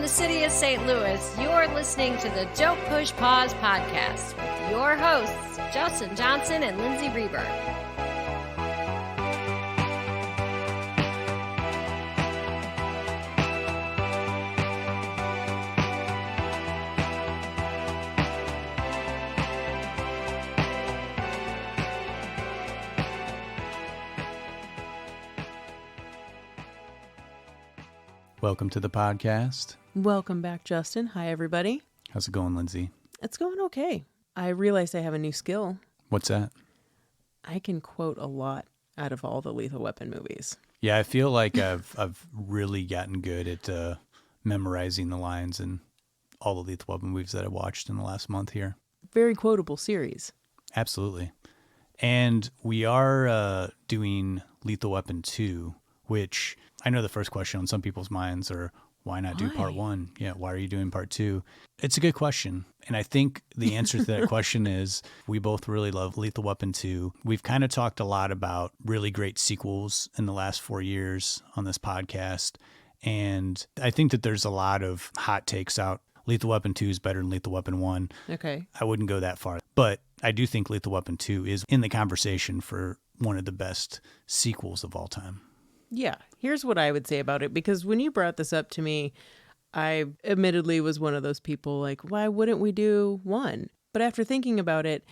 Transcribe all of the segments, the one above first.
the city of St. Louis, you're listening to the Don't Push Pause podcast with your hosts, Justin Johnson and Lindsay Reber. Welcome to the podcast. Welcome back, Justin. Hi, everybody. How's it going, Lindsay? It's going okay. I realized I have a new skill. What's that? I can quote a lot out of all the Lethal Weapon movies. Yeah, I feel like I've really gotten good at memorizing the lines in all the Lethal Weapon movies that I watched in the last month here. Very quotable series. Absolutely. And we are doing Lethal Weapon 2, which I know the first question on some people's minds are, why not do part 1? Yeah, why are you doing part 2? It's a good question. And I think the answer to that question is we both really love Lethal Weapon 2. We've kind of talked a lot about really great sequels in the last 4 years on this podcast. And I think that there's a lot of hot takes out. Lethal Weapon 2 is better than Lethal Weapon 1. Okay. I wouldn't go that far. But I do think Lethal Weapon 2 is in the conversation for one of the best sequels of all time. Yeah, here's what I would say about it, because when you brought this up to me, I admittedly was one of those people like, why wouldn't we do 1? But after thinking about it,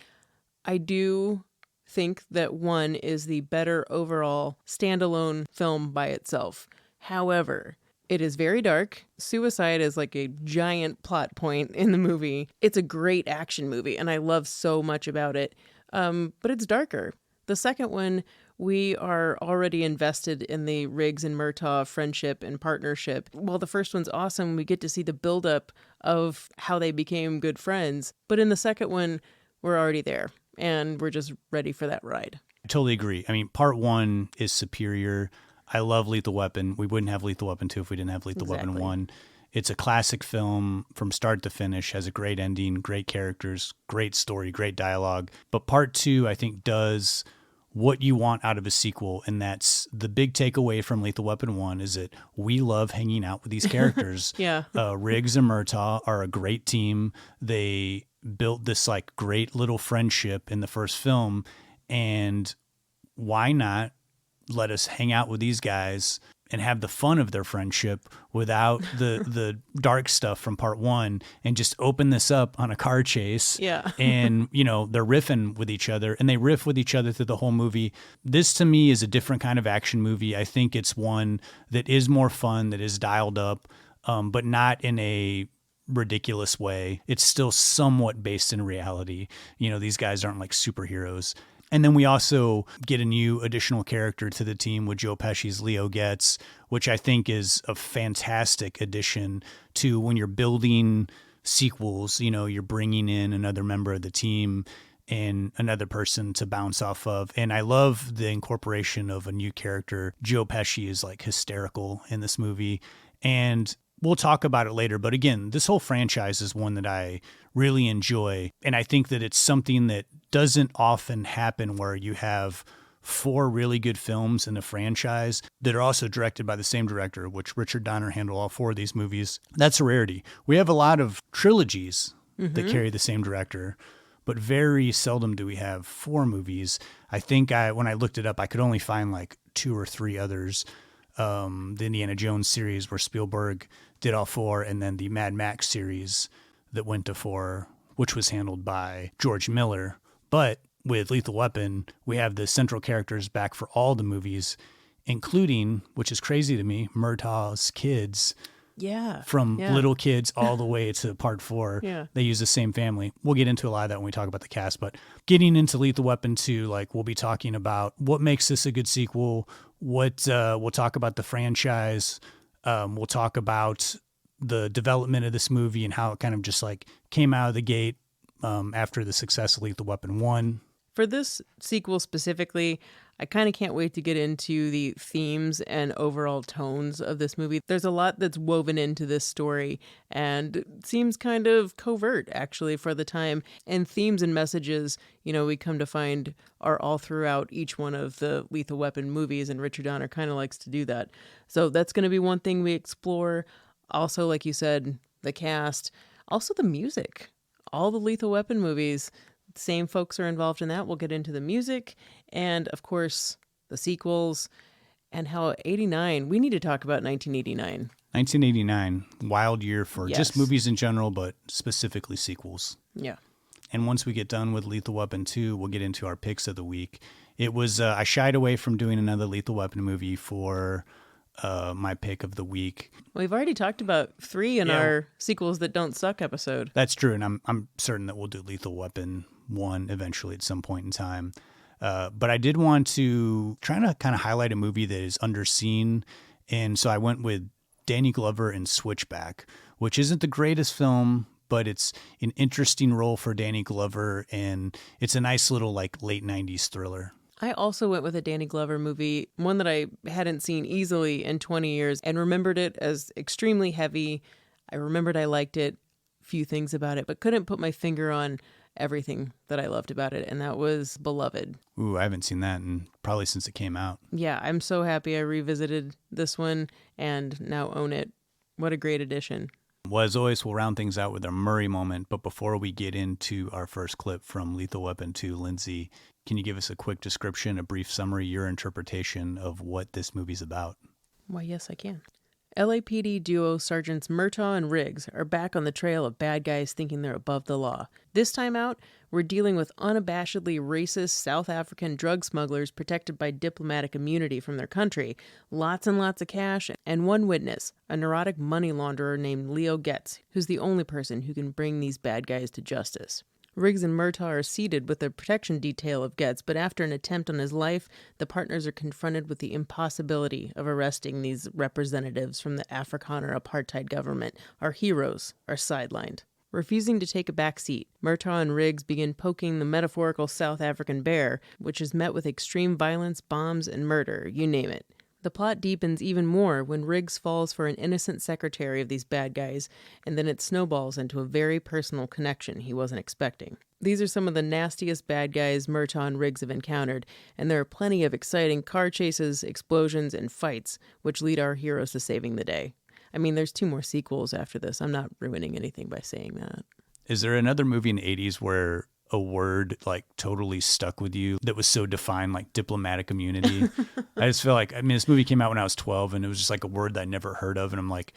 I do think that 1 is the better overall standalone film by itself. However, it is very dark. Suicide is like a giant plot point in the movie. It's a great action movie, and I love so much about it, but it's darker. The second one, we are already invested in the Riggs and Murtaugh friendship and partnership. While the first one's awesome, we get to see the buildup of how they became good friends. But in the second one, we're already there, and we're just ready for that ride. I totally agree. I mean, part 1 is superior. I love Lethal Weapon. We wouldn't have Lethal Weapon 2 if we didn't have Lethal Weapon 1. It's a classic film from start to finish, has a great ending, great characters, great story, great dialogue. But part 2, I think, does what you want out of a sequel, and that's the big takeaway from Lethal Weapon 1 is that we love hanging out with these characters. Yeah. Riggs and Murtaugh are a great team. They built this like great little friendship in the first film, and why not let us hang out with these guys and have the fun of their friendship without the dark stuff from part 1 and just open this up on a car chase. Yeah. And, you know, they're riffing with each other and they riff with each other through the whole movie. This to me is a different kind of action movie. I think it's one that is more fun, that is dialed up, but not in a ridiculous way. It's still somewhat based in reality. You know, these guys aren't like superheroes. And then we also get a new additional character to the team with Joe Pesci's Leo Getz, which I think is a fantastic addition to when you're building sequels. You know, you're bringing in another member of the team and another person to bounce off of. And I love the incorporation of a new character. Joe Pesci is like hysterical in this movie. And we'll talk about it later. But again, this whole franchise is one that I really enjoy. And I think that it's something that doesn't often happen where you have 4 really good films in the franchise that are also directed by the same director, which Richard Donner handled all 4 of these movies. That's a rarity. We have a lot of trilogies that carry the same director, but very seldom do we have 4 movies. I think when I looked it up, I could only find like 2 or 3 others. The Indiana Jones series where Spielberg did all 4, and then the Mad Max series that went to 4, which was handled by George Miller. But with Lethal Weapon, we have the central characters back for all the movies, including, which is crazy to me, Murtaugh's kids. Yeah. From little kids all the way to part 4. Yeah. They use the same family. We'll get into a lot of that when we talk about the cast, but getting into Lethal Weapon 2, like we'll be talking about what makes this a good sequel, we'll talk about the franchise, we'll talk about the development of this movie and how it kind of just like came out of the gate after the success of Lethal Weapon 1. For this sequel specifically, I kind of can't wait to get into the themes and overall tones of this movie. There's a lot that's woven into this story and it seems kind of covert, actually, for the time. And themes and messages, you know, we come to find are all throughout each one of the Lethal Weapon movies, and Richard Donner kind of likes to do that. So that's going to be one thing we explore. Also, like you said, the cast, also the music. All the Lethal Weapon movies, same folks are involved in that. We'll get into the music and, of course, the sequels and how 89, we need to talk about 1989. 1989, wild year for Yes. just movies in general, but specifically sequels. Yeah. And once we get done with Lethal Weapon 2, we'll get into our picks of the week. It was, I shied away from doing another Lethal Weapon movie for my pick of the week. We've already talked about 3 in our sequels that don't suck episode. That's true, and I'm certain that we'll do Lethal Weapon 1 eventually at some point in time. But I did want to try to kind of highlight a movie that is underseen, and so I went with Danny Glover in Switchback, which isn't the greatest film, but it's an interesting role for Danny Glover, and it's a nice little like late 90s thriller. I also went with a Danny Glover movie, one that I hadn't seen easily in 20 years and remembered it as extremely heavy. I remembered I liked it, few things about it, but couldn't put my finger on everything that I loved about it, and that was Beloved. Ooh, I haven't seen that probably since it came out. Yeah, I'm so happy I revisited this one and now own it. What a great addition. Well, as always, we'll round things out with our Murray moment, but before we get into our first clip from Lethal Weapon 2, Lindsay, can you give us a quick description, a brief summary, your interpretation of what this movie's about? Why, yes, I can. LAPD duo Sergeants Murtaugh and Riggs are back on the trail of bad guys thinking they're above the law. This time out, we're dealing with unabashedly racist South African drug smugglers protected by diplomatic immunity from their country, lots and lots of cash, and one witness, a neurotic money launderer named Leo Getz, who's the only person who can bring these bad guys to justice. Riggs and Murtaugh are seated with the protection detail of Getz, but after an attempt on his life, the partners are confronted with the impossibility of arresting these representatives from the Afrikaner apartheid government. Our heroes are sidelined. Refusing to take a back seat, Murtaugh and Riggs begin poking the metaphorical South African bear, which is met with extreme violence, bombs, and murder, you name it. The plot deepens even more when Riggs falls for an innocent secretary of these bad guys, and then it snowballs into a very personal connection he wasn't expecting. These are some of the nastiest bad guys Murtaugh and Riggs have encountered, and there are plenty of exciting car chases, explosions, and fights, which lead our heroes to saving the day. I mean, there's 2 more sequels after this. I'm not ruining anything by saying that. Is there another movie in the 80s where a word like totally stuck with you that was so defined, like diplomatic immunity? I just feel like, I mean, this movie came out when I was 12 and it was just like a word that I never heard of. And I'm like,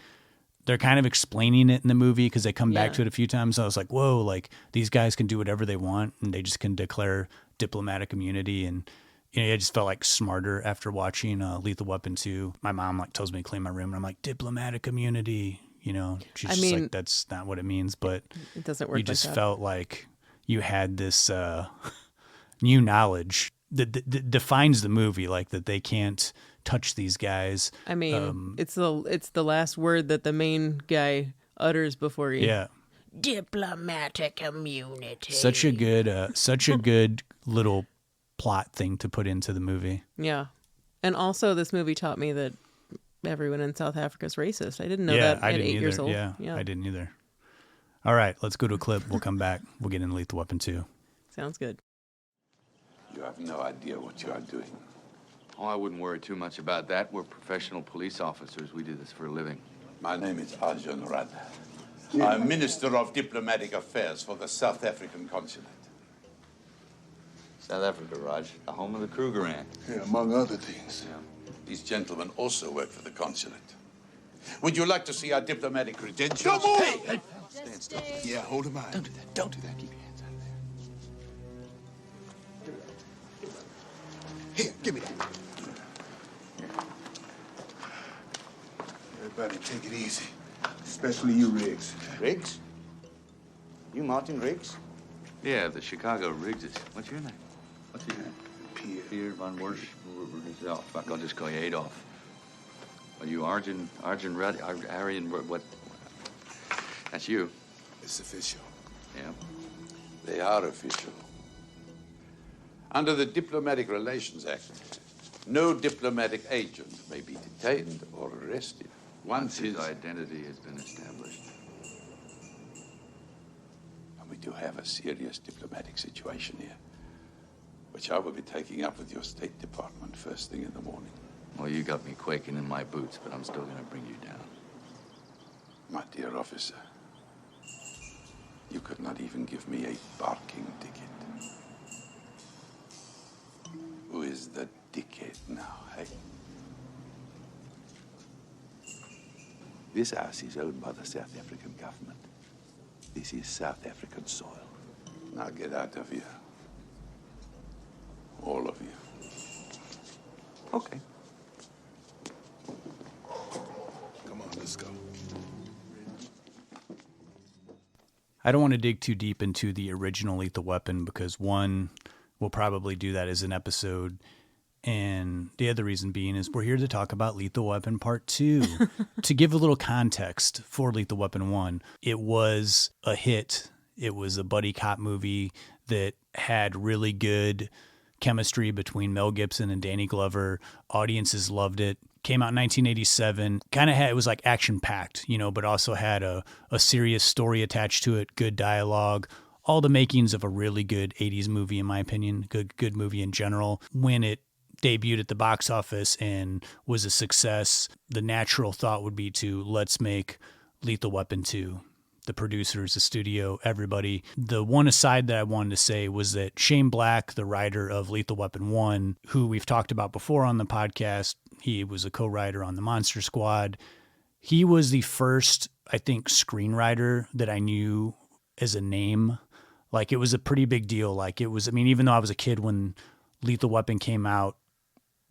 they're kind of explaining it in the movie because they come back to it a few times. So I was like, whoa, like these guys can do whatever they want and they just can declare diplomatic immunity. And, you know, I just felt like smarter after watching Lethal Weapon 2. My mom like tells me to clean my room and I'm like, diplomatic immunity, you know, she's just like, that's not what it means, but it doesn't work. You just like that. felt like you had this new knowledge that defines the movie, like that they can't touch these guys. I mean, it's the last word that the main guy utters before he. Yeah. Diplomatic immunity. Such a good little plot thing to put into the movie. Yeah, and also this movie taught me that everyone in South Africa is racist. I didn't know that at 8 years old. Yeah, I didn't either. All right, let's go to a clip. We'll come back. We'll get into Lethal Weapon 2. Sounds good. You have no idea what you are doing. Oh, I wouldn't worry too much about that. We're professional police officers. We do this for a living. My name is Arjun Radha. I'm Minister of Diplomatic Affairs for the South African Consulate. South Africa, Raj, the home of the Krugerrand. Yeah, among other things. Yeah. These gentlemen also work for the consulate. Would you like to see our diplomatic credentials? Come on! Hey, stand still. Yeah, hold him on. Don't do that. Don't do that. Keep your hands out of there. Here, give me that. Everybody take it easy. Especially you, Riggs. Riggs? You Martin Riggs? Yeah, the Chicago Riggses. What's your name? What's your name? Pierre von Wersch. Oh, fuck, I'll just call you Adolf. Are you Arjun Rudd, Aryan, what? That's you. It's official. Yeah. They are official. Under the Diplomatic Relations Act, no diplomatic agent may be detained or arrested once his identity has been established. And we do have a serious diplomatic situation here, which I will be taking up with your State Department first thing in the morning. Well, you got me quaking in my boots, but I'm still going to bring you down. My dear officer, you could not even give me a parking ticket. Who is the dickhead now, hey? This house is owned by the South African government. This is South African soil. Now get out of here. All of you. Okay. Come on, let's go. I don't want to dig too deep into the original Lethal Weapon because one, we'll probably do that as an episode. And the other reason being is we're here to talk about Lethal Weapon Part 2. To give a little context for Lethal Weapon 1, it was a hit. It was a buddy cop movie that had really good chemistry between Mel Gibson and Danny Glover. Audiences loved it. Came out in 1987. It was like action-packed, but also had a serious story attached to it, good dialogue, all the makings of a really good 80s movie, in my opinion, good movie in general. When it debuted at the box office and was a success, the natural thought would be to let's make Lethal Weapon 2. The producers, the studio, everybody. The one aside that I wanted to say was that Shane Black, the writer of Lethal Weapon 1, who we've talked about before on the podcast, he was a co-writer on the Monster Squad. He was the first, I think, screenwriter that I knew as a name. Like, it was a pretty big deal. Like, it was, even though I was a kid when Lethal Weapon came out,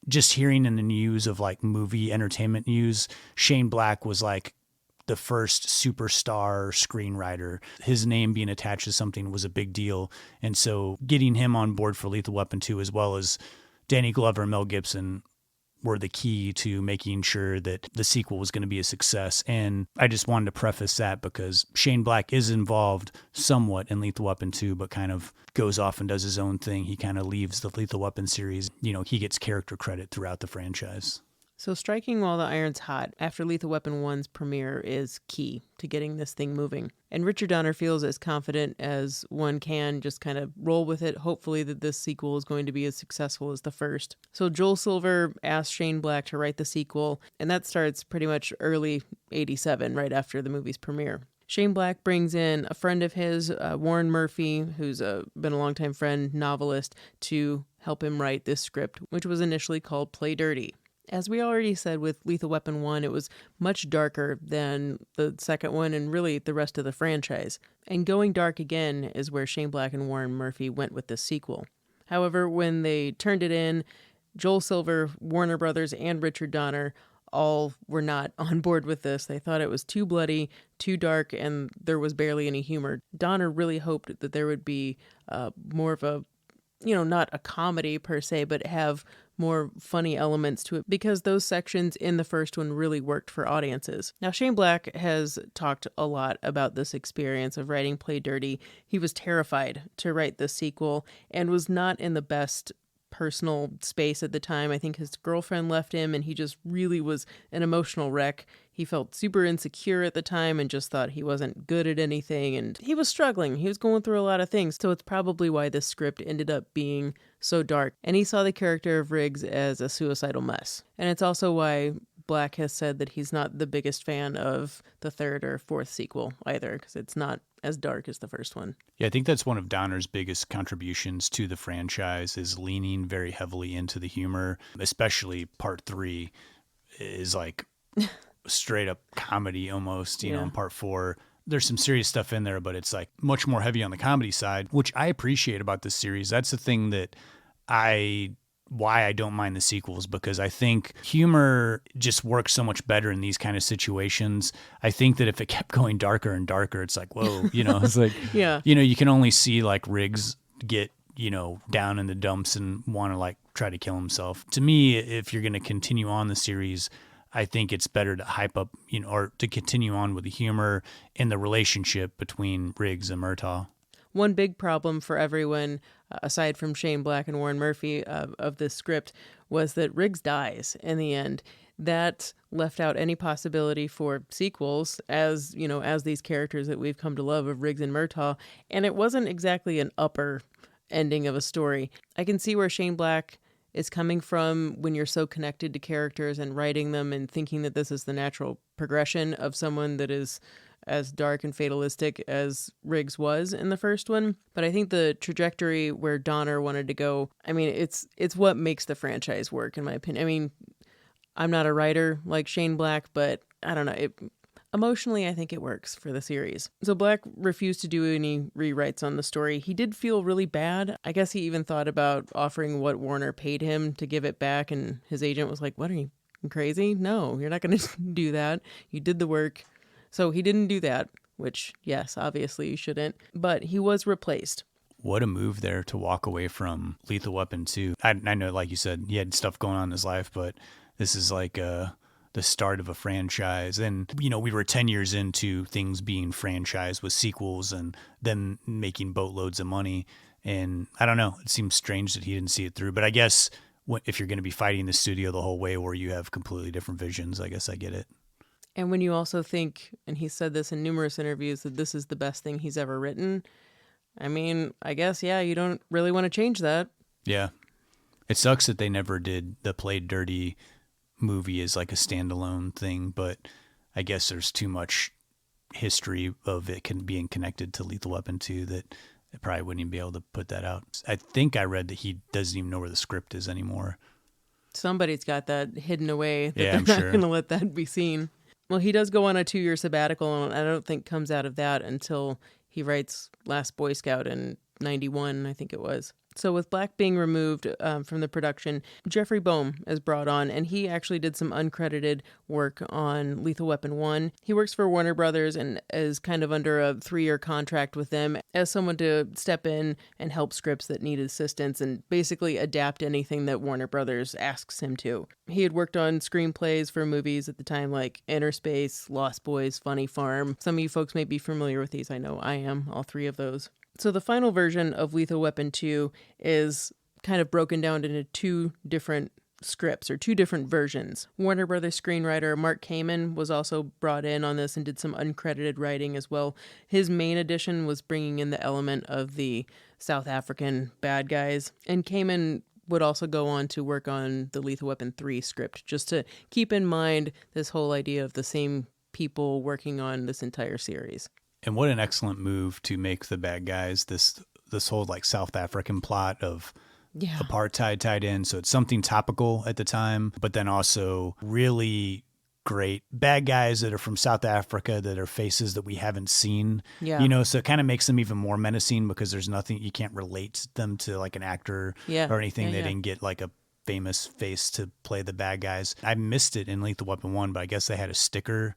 just hearing in the news of like movie entertainment news, Shane Black was like the first superstar screenwriter. His name being attached to something was a big deal. And so getting him on board for Lethal Weapon 2, as well as Danny Glover and Mel Gibson, were the key to making sure that the sequel was going to be a success. And I just wanted to preface that because Shane Black is involved somewhat in Lethal Weapon 2, but kind of goes off and does his own thing. He kind of leaves the Lethal Weapon series. He gets character credit throughout the franchise. So striking while the iron's hot after Lethal Weapon 1's premiere is key to getting this thing moving. And Richard Donner feels as confident as one can, just kind of roll with it, hopefully that this sequel is going to be as successful as the first. So Joel Silver asked Shane Black to write the sequel, and that starts pretty much early 87, right after the movie's premiere. Shane Black brings in a friend of his, Warren Murphy, who's been a longtime friend, novelist, to help him write this script, which was initially called Play Dirty. As we already said with Lethal Weapon 1, it was much darker than the second one and really the rest of the franchise. And going dark again is where Shane Black and Warren Murphy went with this sequel. However, when they turned it in, Joel Silver, Warner Brothers, and Richard Donner all were not on board with this. They thought it was too bloody, too dark, and there was barely any humor. Donner really hoped that there would be more of a, not a comedy per se, but have more funny elements to it, because those sections in the first one really worked for audiences. Now, Shane Black has talked a lot about this experience of writing Play Dirty. He was terrified to write this sequel and was not in the best personal space at the time. I think his girlfriend left him and he just really was an emotional wreck. He felt super insecure at the time and just thought he wasn't good at anything, and he was struggling. He was going through a lot of things, so it's probably why this script ended up being so dark. And he saw the character of Riggs as a suicidal mess. And it's also why Black has said that he's not the biggest fan of the third or fourth sequel either, because it's not as dark as the first one. Yeah, I think that's one of Donner's biggest contributions to the franchise, is leaning very heavily into the humor, especially part 3 is like straight up comedy almost, you know, in part 4. There's some serious stuff in there, but it's like much more heavy on the comedy side, which I appreciate about this series. That's the thing that why I don't mind the sequels, because I think humor just works so much better in these kind of situations. I think that if it kept going darker and darker, it's like, whoa, it's like, you can only see like Riggs get, down in the dumps and want to like try to kill himself. To me, if you're going to continue on the series, I think it's better to hype up, or to continue on with the humor and the relationship between Riggs and Murtaugh. One big problem for everyone, aside from Shane Black and Warren Murphy of this script, was that Riggs dies in the end. That left out any possibility for sequels as these characters that we've come to love of Riggs and Murtaugh. And it wasn't exactly an upper ending of a story. I can see where Shane Black is coming from when you're so connected to characters and writing them and thinking that this is the natural progression of someone that is as dark and fatalistic as Riggs was in the first one. But I think the trajectory where Donner wanted to go, I mean, it's what makes the franchise work, in my opinion. I mean, I'm not a writer like Shane Black, but I don't know. Emotionally, I think it works for the series. So Black refused to do any rewrites on the story. He did feel really bad. I guess he even thought about offering what Warner paid him to give it back, and his agent was like, what, are you crazy? No, you're not going to do that. You did the work. So he didn't do that, which, yes, obviously you shouldn't. But he was replaced. What a move there to walk away from Lethal Weapon 2. I know, like you said, he had stuff going on in his life, but this is like the start of a franchise. And, you know, we were 10 years into things being franchised with sequels and them making boatloads of money. And I don't know, it seems strange that he didn't see it through. But I guess if you're going to be fighting the studio the whole way where you have completely different visions, I guess I get it. And when you also think, and he said this in numerous interviews, that this is the best thing he's ever written, I mean, I guess, yeah, you don't really want to change that. Yeah. It sucks that they never did the Played Dirty movie as like a standalone thing, but I guess there's too much history of it being connected to Lethal Weapon 2 that they probably wouldn't even be able to put that out. I think I read that he doesn't even know where the script is anymore. Somebody's got that hidden away that Yeah, they're I'm not going to let that be seen. Well, he does go on a 2-year sabbatical, and I don't think comes out of that until he writes Last Boy Scout in 91, I think it was. So with Black being removed from the production, Jeffrey Boehm is brought on, and he actually did some uncredited work on Lethal Weapon 1. He works for Warner Brothers and is kind of under a 3-year contract with them as someone to step in and help scripts that need assistance and basically adapt anything that Warner Brothers asks him to. He had worked on screenplays for movies at the time like Inner Space, Lost Boys, Funny Farm. Some of you folks may be familiar with these. I know I am, all 3 of those. So the final version of Lethal Weapon 2 is kind of broken down into 2 different scripts or 2 different versions. Warner Brothers screenwriter Mark Kamen was also brought in on this and did some uncredited writing as well. His main addition was bringing in the element of the South African bad guys. And Kamen would also go on to work on the Lethal Weapon 3 script, just to keep in mind this whole idea of the same people working on this entire series. And what an excellent move to make the bad guys this whole like South African plot of apartheid tied in. So it's something topical at the time, but then also really great bad guys that are from South Africa that are faces that we haven't seen. Yeah. You know, so it kind of makes them even more menacing because there's nothing, you can't relate them to like an actor or anything. They didn't get like a famous face to play the bad guys. I missed it in Lethal Weapon 1, but I guess they had a sticker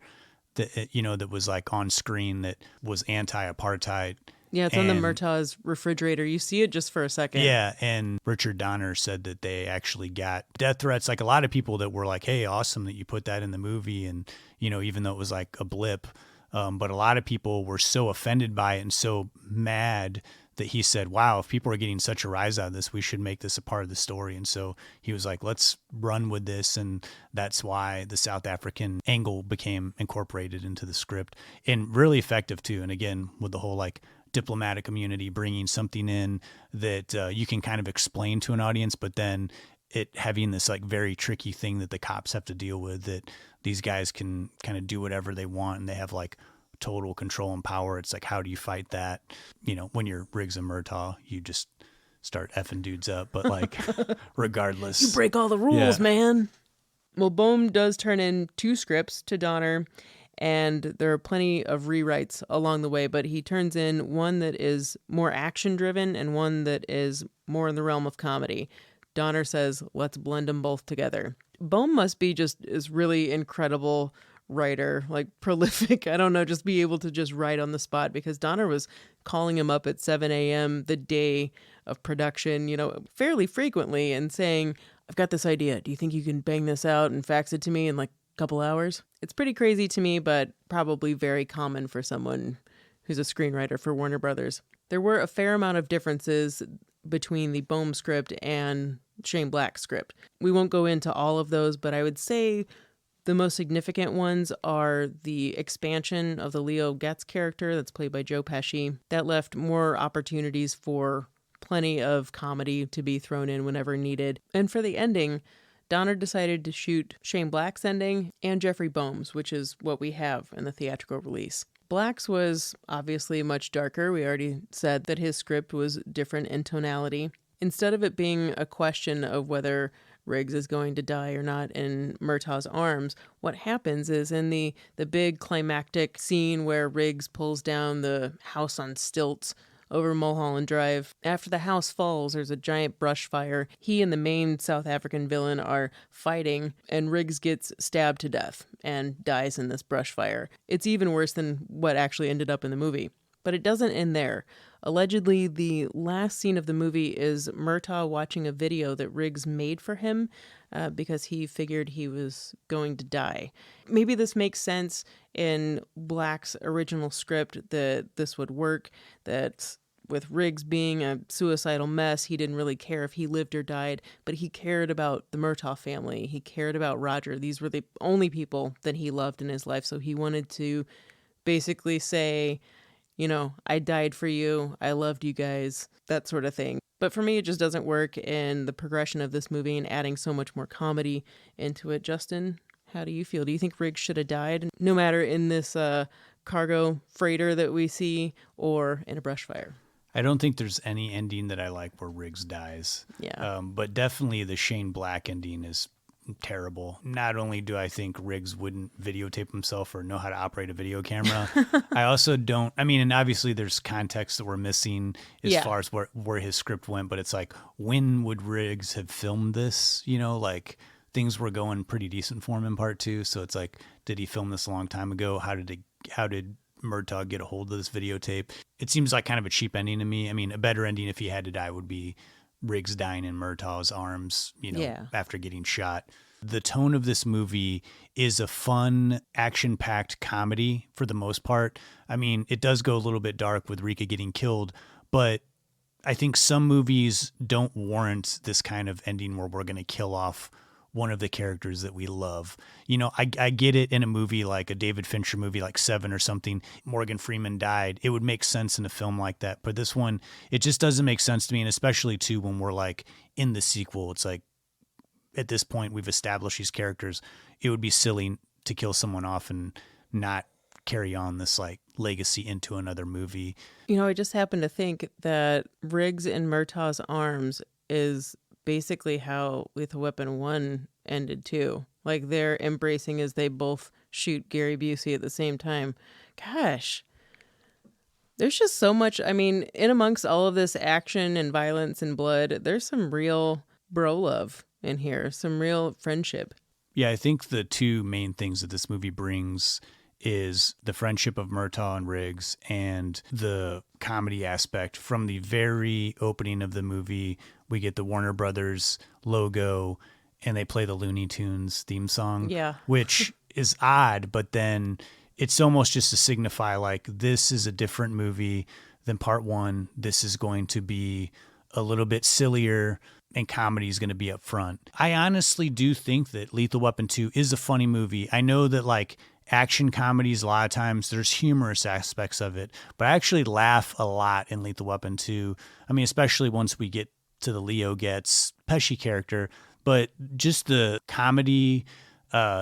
that, you know, that was like on screen that was anti-apartheid. Yeah, it's on the Murtaugh's refrigerator. You see it just for a second. Yeah, and Richard Donner said that they actually got death threats. Like a lot of people that were like, hey, awesome that you put that in the movie. And, you know, even though it was like a blip. But a lot of people were so offended by it and so mad that he said, wow, if people are getting such a rise out of this, we should make this a part of the story. And so he was like, let's run with this. And that's why the South African angle became incorporated into the script and really effective too. And again, with the whole like diplomatic community, bringing something in that you can kind of explain to an audience, but then it having this like very tricky thing that the cops have to deal with, that these guys can kind of do whatever they want and they have like total control and power. It's like, how do you fight that? You know, when you're Riggs and Murtaugh, you just start effing dudes up. But like, regardless, you break all the rules, man. Well, Boehm does turn in 2 scripts to Donner, and there are plenty of rewrites along the way, but he turns in one that is more action driven and one that is more in the realm of comedy. Donner says, let's blend them both together. Boehm must be just is really incredible writer, like prolific. I don't know, just be able to just write on the spot, because Donner was calling him up at 7 a.m. the day of production, you know, fairly frequently and saying, I've got this idea. Do you think you can bang this out and fax it to me in like a couple hours? It's pretty crazy to me, but probably very common for someone who's a screenwriter for Warner Brothers. There were a fair amount of differences between the Boehm script and Shane Black's script. We won't go into all of those, but I would say the most significant ones are the expansion of the Leo Getz character that's played by Joe Pesci. That left more opportunities for plenty of comedy to be thrown in whenever needed. And for the ending, Donner decided to shoot Shane Black's ending and Jeffrey Boehm's, which is what we have in the theatrical release. Black's was obviously much darker. We already said that his script was different in tonality. Instead of it being a question of whether Riggs is going to die or not in Murtaugh's arms, what happens is in the big climactic scene where Riggs pulls down the house on stilts over Mulholland Drive, after the house falls, there's a giant brush fire. He and the main South African villain are fighting, and Riggs gets stabbed to death and dies in this brush fire. It's even worse than what actually ended up in the movie. But it doesn't end there. Allegedly, the last scene of the movie is Murtaugh watching a video that Riggs made for him because he figured he was going to die. Maybe this makes sense in Black's original script that this would work, that with Riggs being a suicidal mess, he didn't really care if he lived or died, but he cared about the Murtaugh family. He cared about Roger. These were the only people that he loved in his life, so he wanted to basically say, you know, I died for you, I loved you guys, that sort of thing. But for me, it just doesn't work in the progression of this movie and adding so much more comedy into it. Justin, how do you feel? Do you think Riggs should have died, no matter in this cargo freighter that we see or in a brush fire? I don't think there's any ending that I like where Riggs dies. Yeah. But definitely the Shane Black ending is terrible. Not only do I think Riggs wouldn't videotape himself or know how to operate a video camera, I also don't, I mean, and obviously there's context that we're missing as far as where his script went, but it's like, when would Riggs have filmed this? You know, like things were going pretty decent for him in part 2. So it's like, did he film this a long time ago? How did Murtaugh get a hold of this videotape? It seems like kind of a cheap ending to me. I mean, a better ending if he had to die would be Riggs dying in Murtaugh's arms, you know, after getting shot. The tone of this movie is a fun, action-packed comedy for the most part. I mean, it does go a little bit dark with Rika getting killed, but I think some movies don't warrant this kind of ending where we're going to kill off one of the characters that we love. You know, I get it in a movie like a David Fincher movie like Seven or something, Morgan Freeman died. It would make sense in a film like that. But this one, it just doesn't make sense to me. And especially too, when we're like in the sequel, it's like at this point we've established these characters. It would be silly to kill someone off and not carry on this like legacy into another movie. You know, I just happen to think that Riggs in Murtaugh's arms is basically how Lethal Weapon 1 ended too. Like they're embracing as they both shoot Gary Busey at the same time. Gosh, there's just so much. I mean, in amongst all of this action and violence and blood, there's some real bro love in here, some real friendship. Yeah, I think the two main things that this movie brings is the friendship of Murtaugh and Riggs and the comedy aspect. From the very opening of the movie, we get the Warner Brothers logo and they play the Looney Tunes theme song, which is odd, but then it's almost just to signify like this is a different movie than part 1. This is going to be a little bit sillier and comedy is going to be up front. I honestly do think that Lethal Weapon 2 is a funny movie. I know that like action comedies, a lot of times there's humorous aspects of it, but I actually laugh a lot in Lethal Weapon 2. I mean, especially once we get to the Leo Getz Pesci character, but just the comedy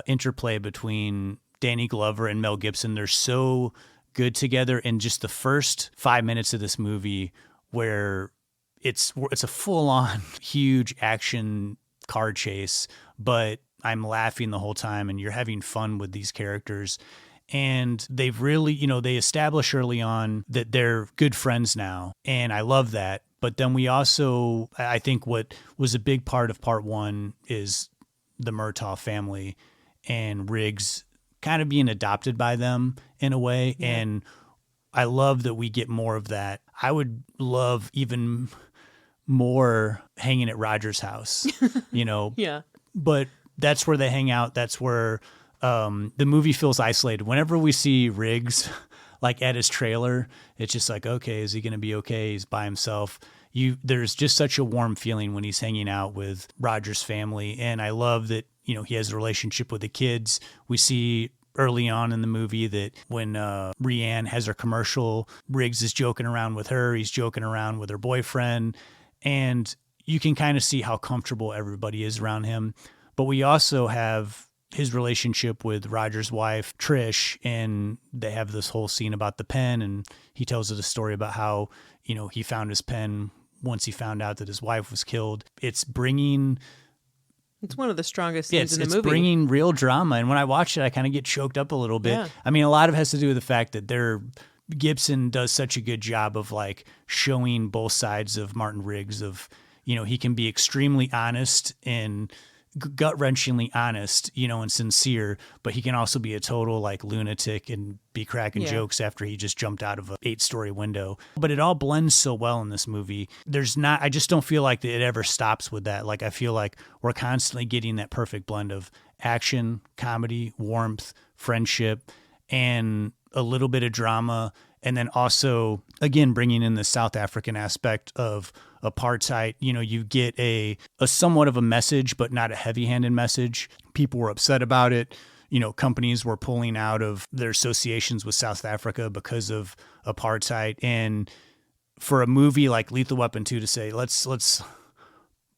interplay between Danny Glover and Mel Gibson, they're so good together. In just the first 5 minutes of this movie where it's a full-on huge action car chase, but I'm laughing the whole time and you're having fun with these characters. And they've really, you know, they establish early on that they're good friends now. And I love that. But then we also, I think what was a big part of part 1 is the Murtaugh family and Riggs kind of being adopted by them in a way. Yeah. And I love that we get more of that. I would love even more hanging at Roger's house, you know? Yeah. But that's where they hang out. That's where the movie feels isolated. Whenever we see Riggs like at his trailer, it's just like, okay, is he going to be okay? He's by himself. There's just such a warm feeling when he's hanging out with Roger's family. And I love that, you know, he has a relationship with the kids. We see early on in the movie that when Rianne has her commercial, Riggs is joking around with her. He's joking around with her boyfriend. And you can kind of see how comfortable everybody is around him. But we also have his relationship with Roger's wife, Trish, and they have this whole scene about the pen, and he tells her the story about how, he found his pen once he found out that his wife was killed. It's one of the strongest scenes in the movie. It's bringing real drama, and when I watch it, I kind of get choked up a little bit. Yeah. I mean, a lot of it has to do with the fact that Gibson does such a good job of like showing both sides of Martin Riggs of, he can be extremely honest and gut-wrenchingly honest, and sincere, but he can also be a total like lunatic and be cracking jokes after he just jumped out of a 8-story window. But it all blends so well in this movie. I just don't feel like it ever stops with that. Like I feel like we're constantly getting that perfect blend of action, comedy, warmth, friendship, and a little bit of drama. And then also, again, bringing in the South African aspect of apartheid. You get a somewhat of a message, but not a heavy-handed message. People were upset about it. Companies were pulling out of their associations with South Africa because of apartheid. And for a movie like Lethal Weapon 2 to say, let's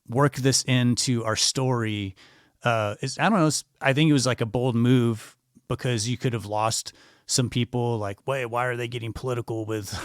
work this into our story, I don't know, I think it was like a bold move because you could have lost some people like, wait, why are they getting political with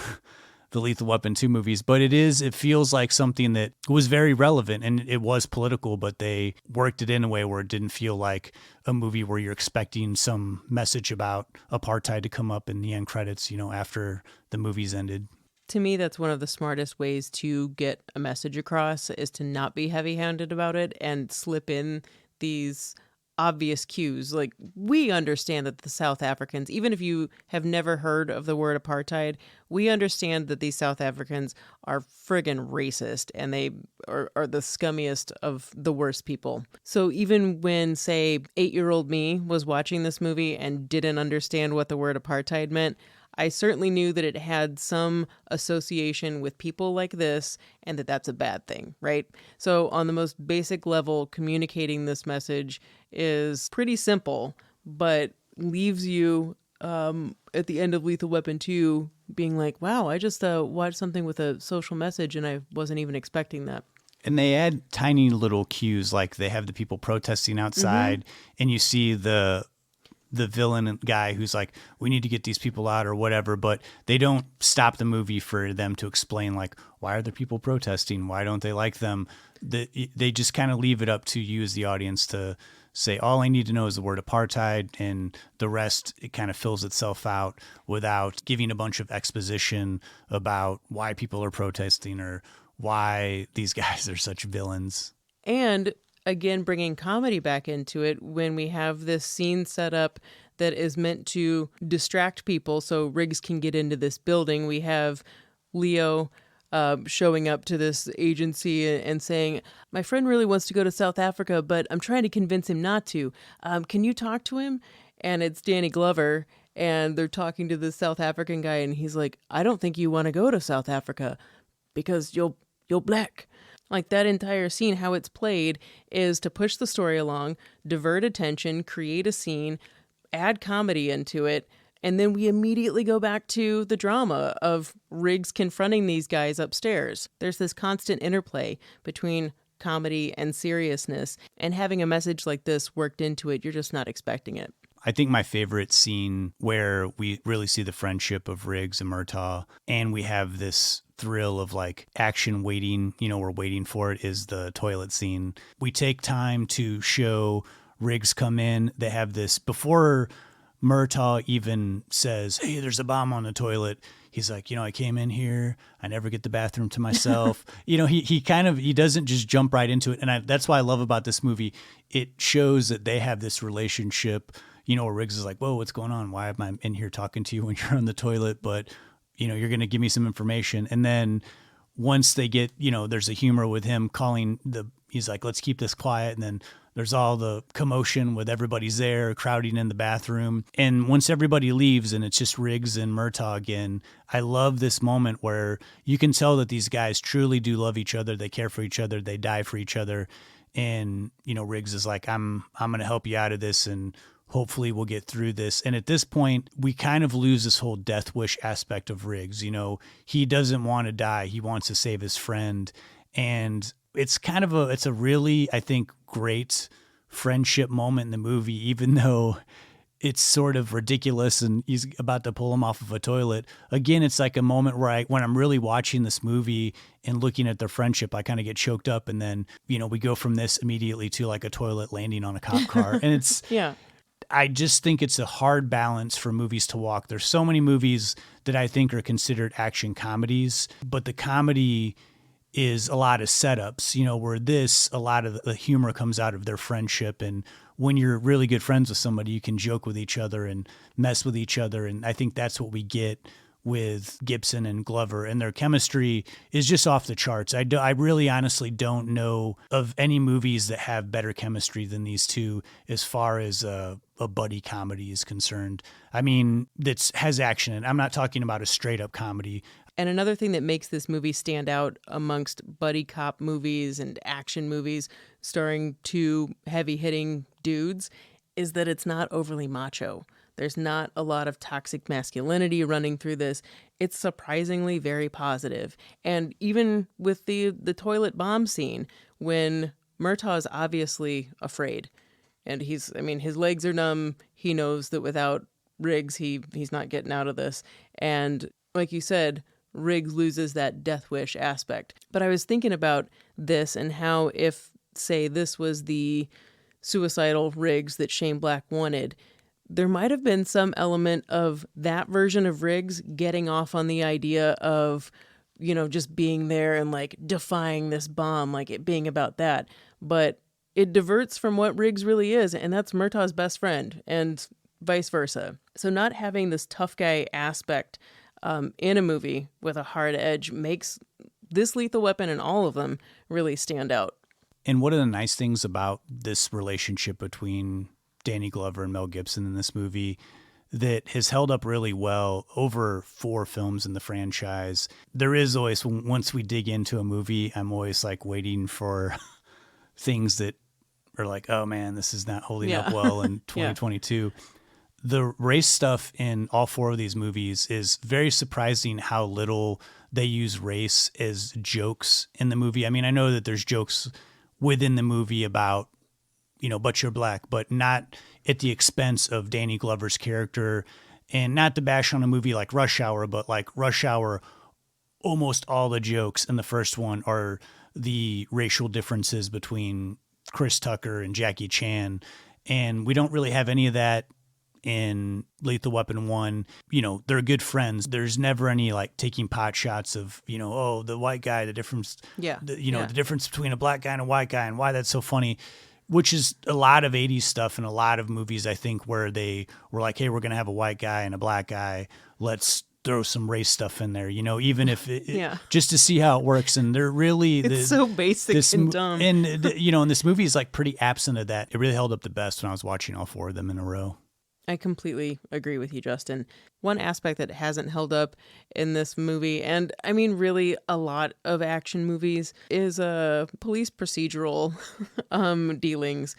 the Lethal Weapon 2 movies? But it feels like something that was very relevant, and it was political, but they worked it in a way where it didn't feel like a movie where you're expecting some message about apartheid to come up in the end credits, after the movie's ended. To me, that's one of the smartest ways to get a message across, is to not be heavy-handed about it and slip in these obvious cues. Like, we understand that the South Africans, even if you have never heard of the word apartheid, we understand that these South Africans are friggin' racist, and they are the scummiest of the worst people. So even when, say, 8-year-old me was watching this movie and didn't understand what the word apartheid meant, I certainly knew that it had some association with people like this, and that that's a bad thing, right? So on the most basic level, communicating this message is pretty simple, but leaves you at the end of Lethal Weapon 2 being like, wow, I just watched something with a social message and I wasn't even expecting that. And they add tiny little cues, like they have the people protesting outside, and you see the villain guy who's like, we need to get these people out or whatever, but they don't stop the movie for them to explain, like, why are the people protesting? Why don't they like them? They just kind of leave it up to you as the audience to say, all I need to know is the word apartheid, and the rest, it kind of fills itself out without giving a bunch of exposition about why people are protesting or why these guys are such villains. And again, bringing comedy back into it when we have this scene set up that is meant to distract people so Riggs can get into this building. We have Leo showing up to this agency and saying, my friend really wants to go to South Africa, but I'm trying to convince him not to. Can you talk to him? And it's Danny Glover, and they're talking to this South African guy, and he's like, I don't think you want to go to South Africa because you're black. Like, that entire scene, how it's played is to push the story along, divert attention, create a scene, add comedy into it, and then we immediately go back to the drama of Riggs confronting these guys upstairs. There's this constant interplay between comedy and seriousness, and having a message like this worked into it, you're just not expecting it. I think my favorite scene where we really see the friendship of Riggs and Murtaugh, and we have this thrill of like action waiting, we're waiting for it, is the toilet scene. We take time to show Riggs come in. They have this, before Murtaugh even says, hey, there's a bomb on the toilet, he's like, I came in here, I never get the bathroom to myself. He doesn't just jump right into it. And that's why I love about this movie. It shows that they have this relationship, where Riggs is like, whoa, what's going on? Why am I in here talking to you when you're on the toilet? But, you're going to give me some information. And then once they get, there's a humor with him he's like, let's keep this quiet. And then there's all the commotion with everybody's there crowding in the bathroom. And once everybody leaves and it's just Riggs and Murtaugh again, I love this moment where you can tell that these guys truly do love each other. They care for each other. They die for each other. And, Riggs is like, I'm going to help you out of this. And hopefully we'll get through this. And at this point, we kind of lose this whole death wish aspect of Riggs. You know, he doesn't want to die. He wants to save his friend. And it's kind of it's a really, I think, great friendship moment in the movie, even though it's sort of ridiculous and he's about to pull him off of a toilet. Again, it's like a moment where when I'm really watching this movie and looking at their friendship, I kind of get choked up. And then, you know, we go from this immediately to like a toilet landing on a cop car. And it's, Yeah. I just think it's a hard balance for movies to walk. There's so many movies that I think are considered action comedies, but the comedy is a lot of setups, you know, where a lot of the humor comes out of their friendship. And when you're really good friends with somebody, you can joke with each other and mess with each other. And I think that's what we get with Gibson and Glover, and their chemistry is just off the charts. I really honestly don't know of any movies that have better chemistry than these two as far as a buddy comedy is concerned. I mean, that has action in it. I'm not talking about a straight up comedy. And another thing that makes this movie stand out amongst buddy cop movies and action movies starring two heavy-hitting dudes is that it's not overly macho. There's not a lot of toxic masculinity running through this. It's surprisingly very positive. And even with the toilet bomb scene, when Murtaugh's obviously afraid, and his legs are numb. He knows that without Riggs, he's not getting out of this. And like you said, Riggs loses that death wish aspect. But I was thinking about this and how if, say, this was the suicidal Riggs that Shane Black wanted, there might have been some element of that version of Riggs getting off on the idea of, you know, just being there and like defying this bomb, like it being about that. But it diverts from what Riggs really is, and that's Murtaugh's best friend, and vice versa. So not having this tough guy aspect in a movie with a hard edge makes this Lethal Weapon and all of them really stand out. And one of the nice things about this relationship between Danny Glover and Mel Gibson in this movie that has held up really well over 4 films in the franchise. There is always, once we dig into a movie, I'm always like waiting for things that are like, oh man, this is not holding up well in 2022. Yeah. The race stuff in all 4 of these movies is very surprising how little they use race as jokes in the movie. I mean, I know that there's jokes within the movie about, you know, but you're black, but not at the expense of Danny Glover's character. And not to bash on a movie like Rush Hour, but like Rush Hour, almost all the jokes in the first one are the racial differences between Chris Tucker and Jackie Chan. And we don't really have any of that in Lethal Weapon 1. You know, they're good friends. There's never any like taking pot shots of, you know, oh, the white guy, the difference, the difference between a black guy and a white guy and why that's so funny, which is a lot of 80s stuff in a lot of movies, I think, where they were like, hey, we're going to have a white guy and a black guy. Let's throw some race stuff in there, you know, even if just to see how it works. And they're really, it's so basic and dumb. And, you know, and this movie is like pretty absent of that. It really held up the best when I was watching all 4 of them in a row. I completely agree with you, Justin. One aspect that hasn't held up in this movie, and I mean really a lot of action movies, is police procedural dealings.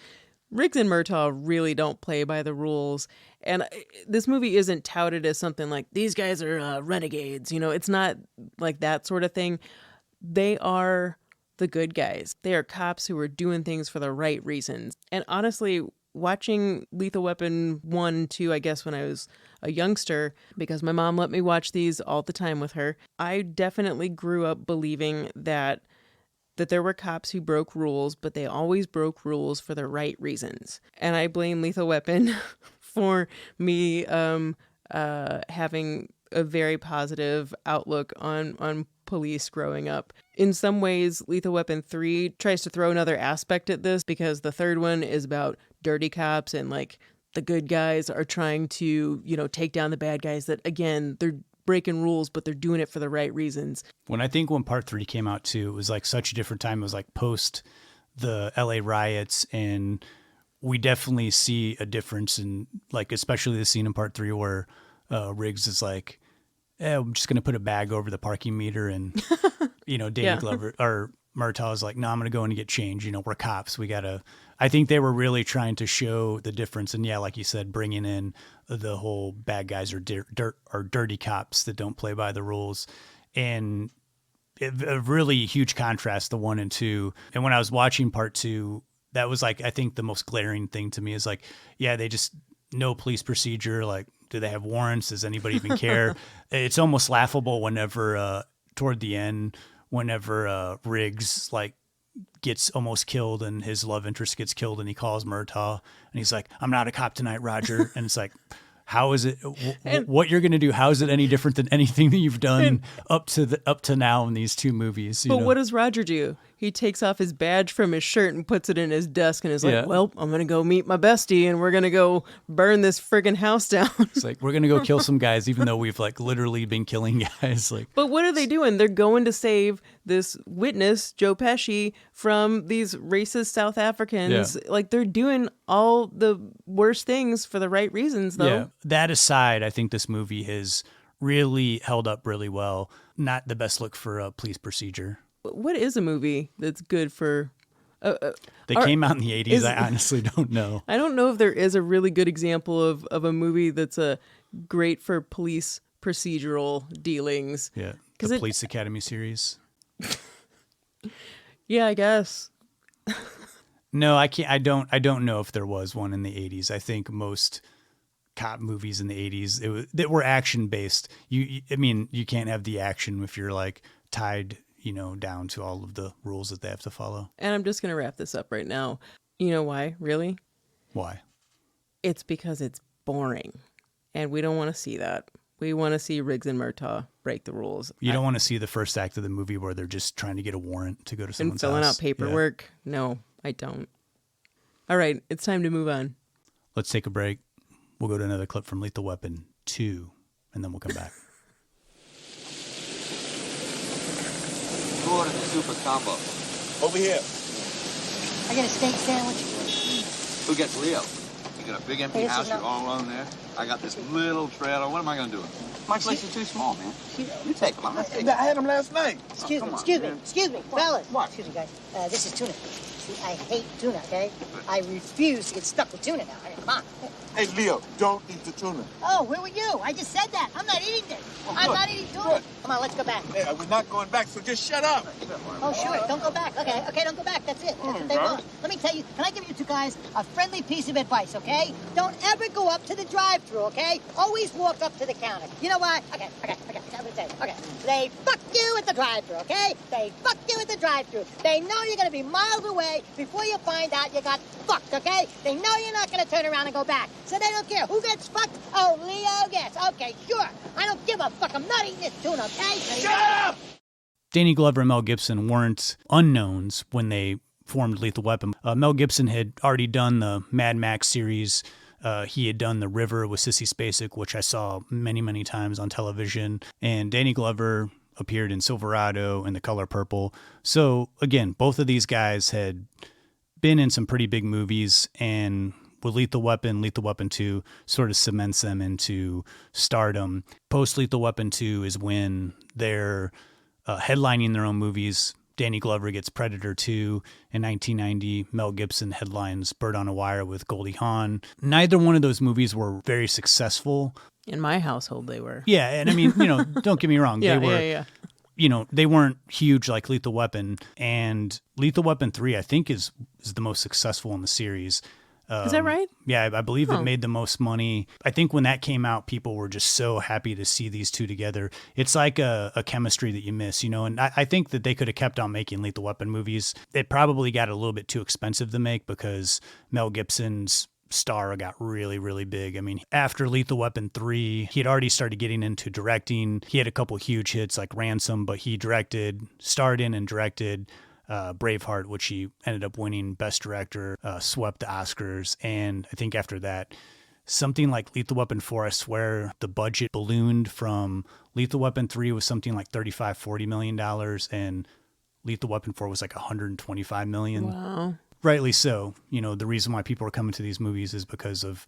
Riggs and Murtaugh really don't play by the rules. And this movie isn't touted as something like, these guys are renegades. You know, it's not like that sort of thing. They are the good guys. They are cops who are doing things for the right reasons. And honestly, watching Lethal Weapon 1, 2, I guess when I was a youngster, because my mom let me watch these all the time with her, I definitely grew up believing that there were cops who broke rules, but they always broke rules for the right reasons. And I blame Lethal Weapon for me having a very positive outlook on police growing up. In some ways, Lethal Weapon 3 tries to throw another aspect at this, because the third one is about dirty cops and like the good guys are trying to, you know, take down the bad guys that, again, they're breaking rules, but they're doing it for the right reasons. When part 3 came out too, it was like such a different time. It was like post the LA riots, and we definitely see a difference in, like, especially the scene in part 3 where Riggs is like, I'm just going to put a bag over the parking meter, and, you know, Danny Glover or Murtaugh's like, no, I'm going to go in and get change. We're cops. I think they were really trying to show the difference. And yeah, like you said, bringing in the whole bad guys or dirty cops that don't play by the rules. And a really huge contrast, the 1 and 2. And when I was watching part 2, that was like, I think the most glaring thing to me is like, yeah, they just no police procedure. Like, do they have warrants? Does anybody even care? It's almost laughable whenever, toward the end, whenever Riggs like gets almost killed and his love interest gets killed and he calls Murtaugh and he's like, I'm not a cop tonight, Roger. And it's like, how is it what you're going to do? How is it any different than anything that you've done up to now in these 2 movies? But what does Roger do? He takes off his badge from his shirt and puts it in his desk and is like, well, I'm going to go meet my bestie and we're going to go burn this friggin' house down. It's like, we're going to go kill some guys, even though we've like literally been killing guys. Like, but what are they doing? They're going to save this witness, Joe Pesci, from these racist South Africans. Yeah. Like, they're doing all the worst things for the right reasons, though. Yeah. That aside, I think this movie has really held up really well. Not the best look for police procedure. What is a movie that's good for... they came out in the 80s. I honestly don't know. I don't know if there is a really good example of a movie that's great for police procedural dealings. Yeah, the Police Academy series. Yeah, I guess. No, I can't. I don't know if there was one in the 80s. I think most cop movies in the 80s that were action based. I mean, you can't have the action if you're like tied, down to all of the rules that they have to follow. And I'm just going to wrap this up right now. You know why? Really? Why? It's because it's boring. And we don't want to see that. We want to see Riggs and Murtaugh break the rules. You don't want to see the first act of the movie where they're just trying to get a warrant to go to someone's house. And filling out paperwork. Yeah. No, I don't. All right, it's time to move on. Let's take a break. We'll go to another clip from Lethal Weapon 2, and then we'll come back. Who ordered the super combo? Over here. I got a steak sandwich. Who gets Leo? You got a big empty house, you're all alone there? I got this little trailer. What am I going to do? My place is too small, man. You take mine. I had them last night. Excuse me, fellas. What? Excuse me, guys. This is tuna. See, I hate tuna, okay? I refuse to get stuck with tuna now. I mean, come on. Hey, Leo, don't eat the tuna. Oh, where were you? I just said that. I'm not eating this. I'm not eating tuna. Good. Come on, let's go back. Hey, we're not going back, so just shut up. Oh, sure. Don't go back. Okay, don't go back. That's it. That's what they want. Let me tell you, can I give you 2 guys a friendly piece of advice, okay? Don't ever go up to the drive-thru, okay? Always walk up to the counter. You know why? Okay. I'm gonna tell you. Okay. They fuck you at the drive-thru, okay? They fuck you at the drive-thru. They know you're gonna be miles away before you find out you got fucked, okay? They know you're not gonna turn around and go back. So they don't care. Who gets fucked? Oh, Leo Getz. Okay, sure. I don't give a fuck. I'm not eating this tuna, okay? Shut up! Danny Glover and Mel Gibson weren't unknowns when they formed Lethal Weapon. Mel Gibson had already done the Mad Max series. He had done The River with Sissy Spacek, which I saw many, many times on television. And Danny Glover appeared in Silverado and The Color Purple. So, again, both of these guys had been in some pretty big movies, and with Lethal Weapon 2 sort of cements them into stardom. Post Lethal Weapon 2 is when they're headlining their own movies. Danny Glover gets Predator 2 in 1990. Mel Gibson headlines Bird on a Wire with Goldie Hawn. Neither one of those movies were very successful. In my household, they were. Yeah, and I mean, don't get me wrong. They were, they weren't huge like Lethal Weapon. And Lethal Weapon 3, I think, is the most successful in the series. Is that right? Yeah, I believe it made the most money. I think when that came out, people were just so happy to see these two together. It's like a chemistry that you miss, and I think that they could have kept on making Lethal Weapon movies. It probably got a little bit too expensive to make because Mel Gibson's star got really, really big. I mean, after Lethal Weapon 3, he had already started getting into directing. He had a couple huge hits like Ransom, but he starred in and directed Braveheart, which he ended up winning Best Director, swept the Oscars. And I think after that, something like Lethal Weapon 4, I swear the budget ballooned from Lethal Weapon 3 was something like $35-40 million, and Lethal Weapon 4 was like $125 million. Wow. Rightly so. The reason why people are coming to these movies is because of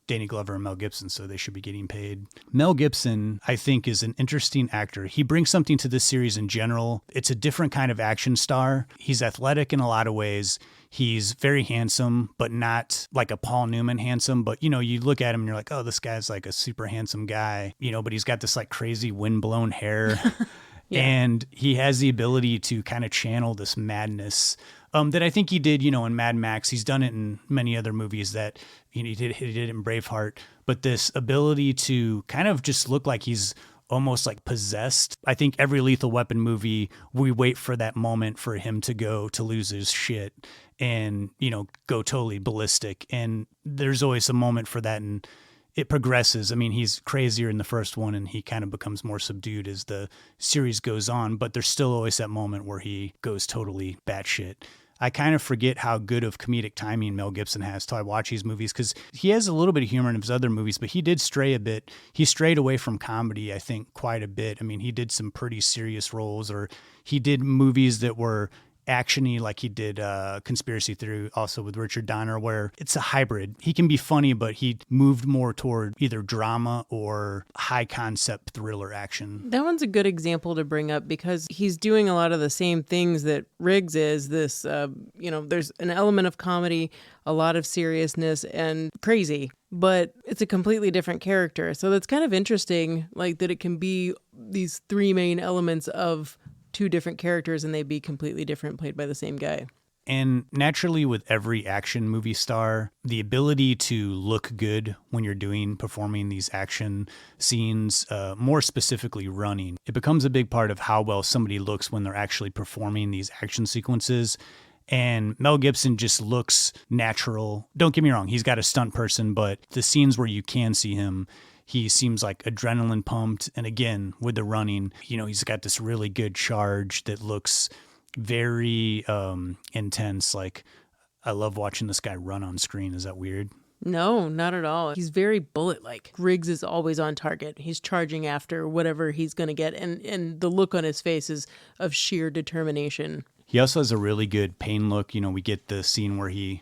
Danny Glover and Mel Gibson, so they should be getting paid. Mel Gibson, I think, is an interesting actor. He brings something to this series in general. It's a different kind of action star. He's athletic in a lot of ways. He's very handsome, but not like a Paul Newman handsome. But, you know, you look at him and you're like, oh, this guy's like a super handsome guy, you know, but he's got this like crazy windblown hair. Yeah. And he has the ability to kind of channel this madness that I think he did, you know, in Mad Max. He's done it in many other movies that he did it in Braveheart. But this ability to kind of just look like he's almost like possessed. I think every Lethal Weapon movie, we wait for that moment for him to lose his shit and, you know, go totally ballistic. And there's always a moment for that, and it progresses. I mean, he's crazier in the first one and he kind of becomes more subdued as the series goes on, but there's still always that moment where he goes totally batshit. I kind of forget how good of comedic timing Mel Gibson has till I watch these movies, because he has a little bit of humor in his other movies, but he did stray a bit. He strayed away from comedy, I think, quite a bit. I mean, he did some pretty serious roles, or he did movies that were action-y, like he did Conspiracy Theory also with Richard Donner, where it's a hybrid. He can be funny, but he moved more toward either drama or high-concept thriller action. That one's a good example to bring up because he's doing a lot of the same things that Riggs is. This, you know, there's an element of comedy, a lot of seriousness, and crazy, but it's a completely different character. So that's kind of interesting, like that it can be these three main elements of two different characters and they be completely different, played by the same guy. And naturally, with every action movie star, the ability to look good when you're performing these action scenes, more specifically running, it becomes a big part of how well somebody looks when they're actually performing these action sequences. And Mel Gibson just looks natural. Don't get me wrong, he's got a stunt person, but the scenes where you can see him, he seems like adrenaline pumped. And again, with the running, you know, he's got this really good charge that looks very intense. Like, I love watching this guy run on screen. Is that weird? No, not at all. He's very bullet-like. Riggs is always on target. He's charging after whatever he's going to get. And the look on his face is of sheer determination. He also has a really good pain look. You know, we get the scene where he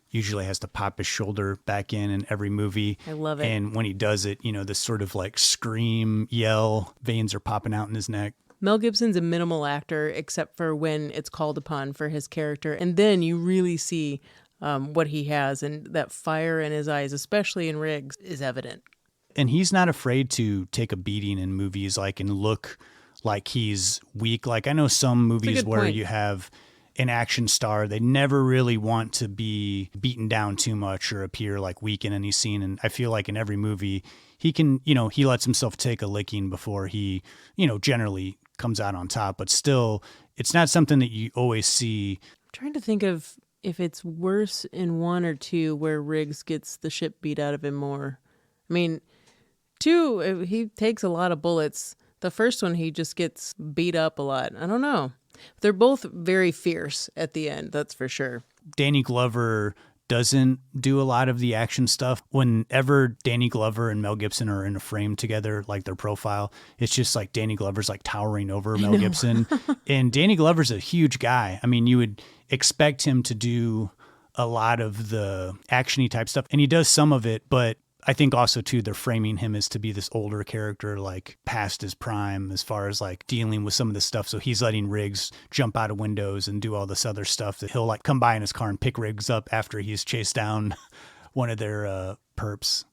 usually has to pop his shoulder back in every movie. I love it. And when he does it, you know, this sort of like scream, yell, veins are popping out in his neck. Mel Gibson's a minimal actor, except for when it's called upon for his character. And then you really see what he has, and that fire in his eyes, especially in Riggs, is evident. And he's not afraid to take a beating in movies, like, and look like he's weak. Like, I know some movies where you have an action star, they never really want to be beaten down too much or appear like weak in any scene. And I feel like in every movie, he can, you know, he lets himself take a licking before he, you know, generally comes out on top. But still, it's not something that you always see. I'm trying to think of if it's worse in 1 or 2 where Riggs gets the shit beat out of him more. I mean, 2, he takes a lot of bullets. The first one, he just gets beat up a lot. I don't know. They're both very fierce at the end, that's for sure. Danny Glover doesn't do a lot of the action stuff. Whenever Danny Glover and Mel Gibson are in a frame together, like their profile, it's just like Danny Glover's like towering over Mel Gibson. And Danny Glover's a huge guy. I mean, you would expect him to do a lot of the action-y type stuff, and he does some of it, but I think also, too, they're framing him as to be this older character, like past his prime as far as like dealing with some of this stuff. So he's letting Riggs jump out of windows and do all this other stuff that he'll like come by in his car and pick Riggs up after he's chased down one of their perps.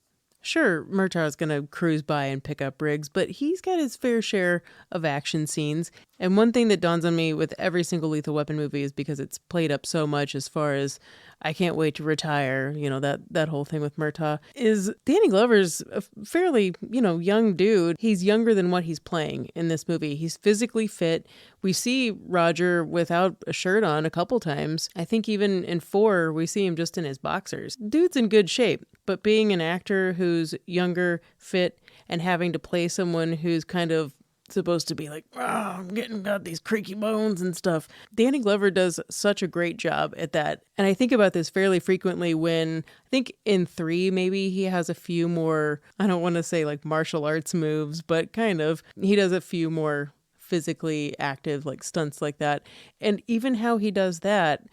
Sure, Murtaugh's going to cruise by and pick up Riggs, but he's got his fair share of action scenes. And one thing that dawns on me with every single Lethal Weapon movie is because it's played up so much as far as I can't wait to retire, you know, that whole thing with Murtaugh, is Danny Glover's a fairly, you know, young dude. He's younger than what he's playing in this movie. He's physically fit. We see Roger without a shirt on a couple times. I think even in 4, we see him just in his boxers. Dude's in good shape, but being an actor who's younger, fit, and having to play someone who's kind of supposed to be like, oh, I'm got these creaky bones and stuff. Danny Glover does such a great job at that. And I think about this fairly frequently when, I think in 3, maybe he has a few more, I don't want to say like martial arts moves, but kind of, he does a few more physically active like stunts like that. And even how he does that,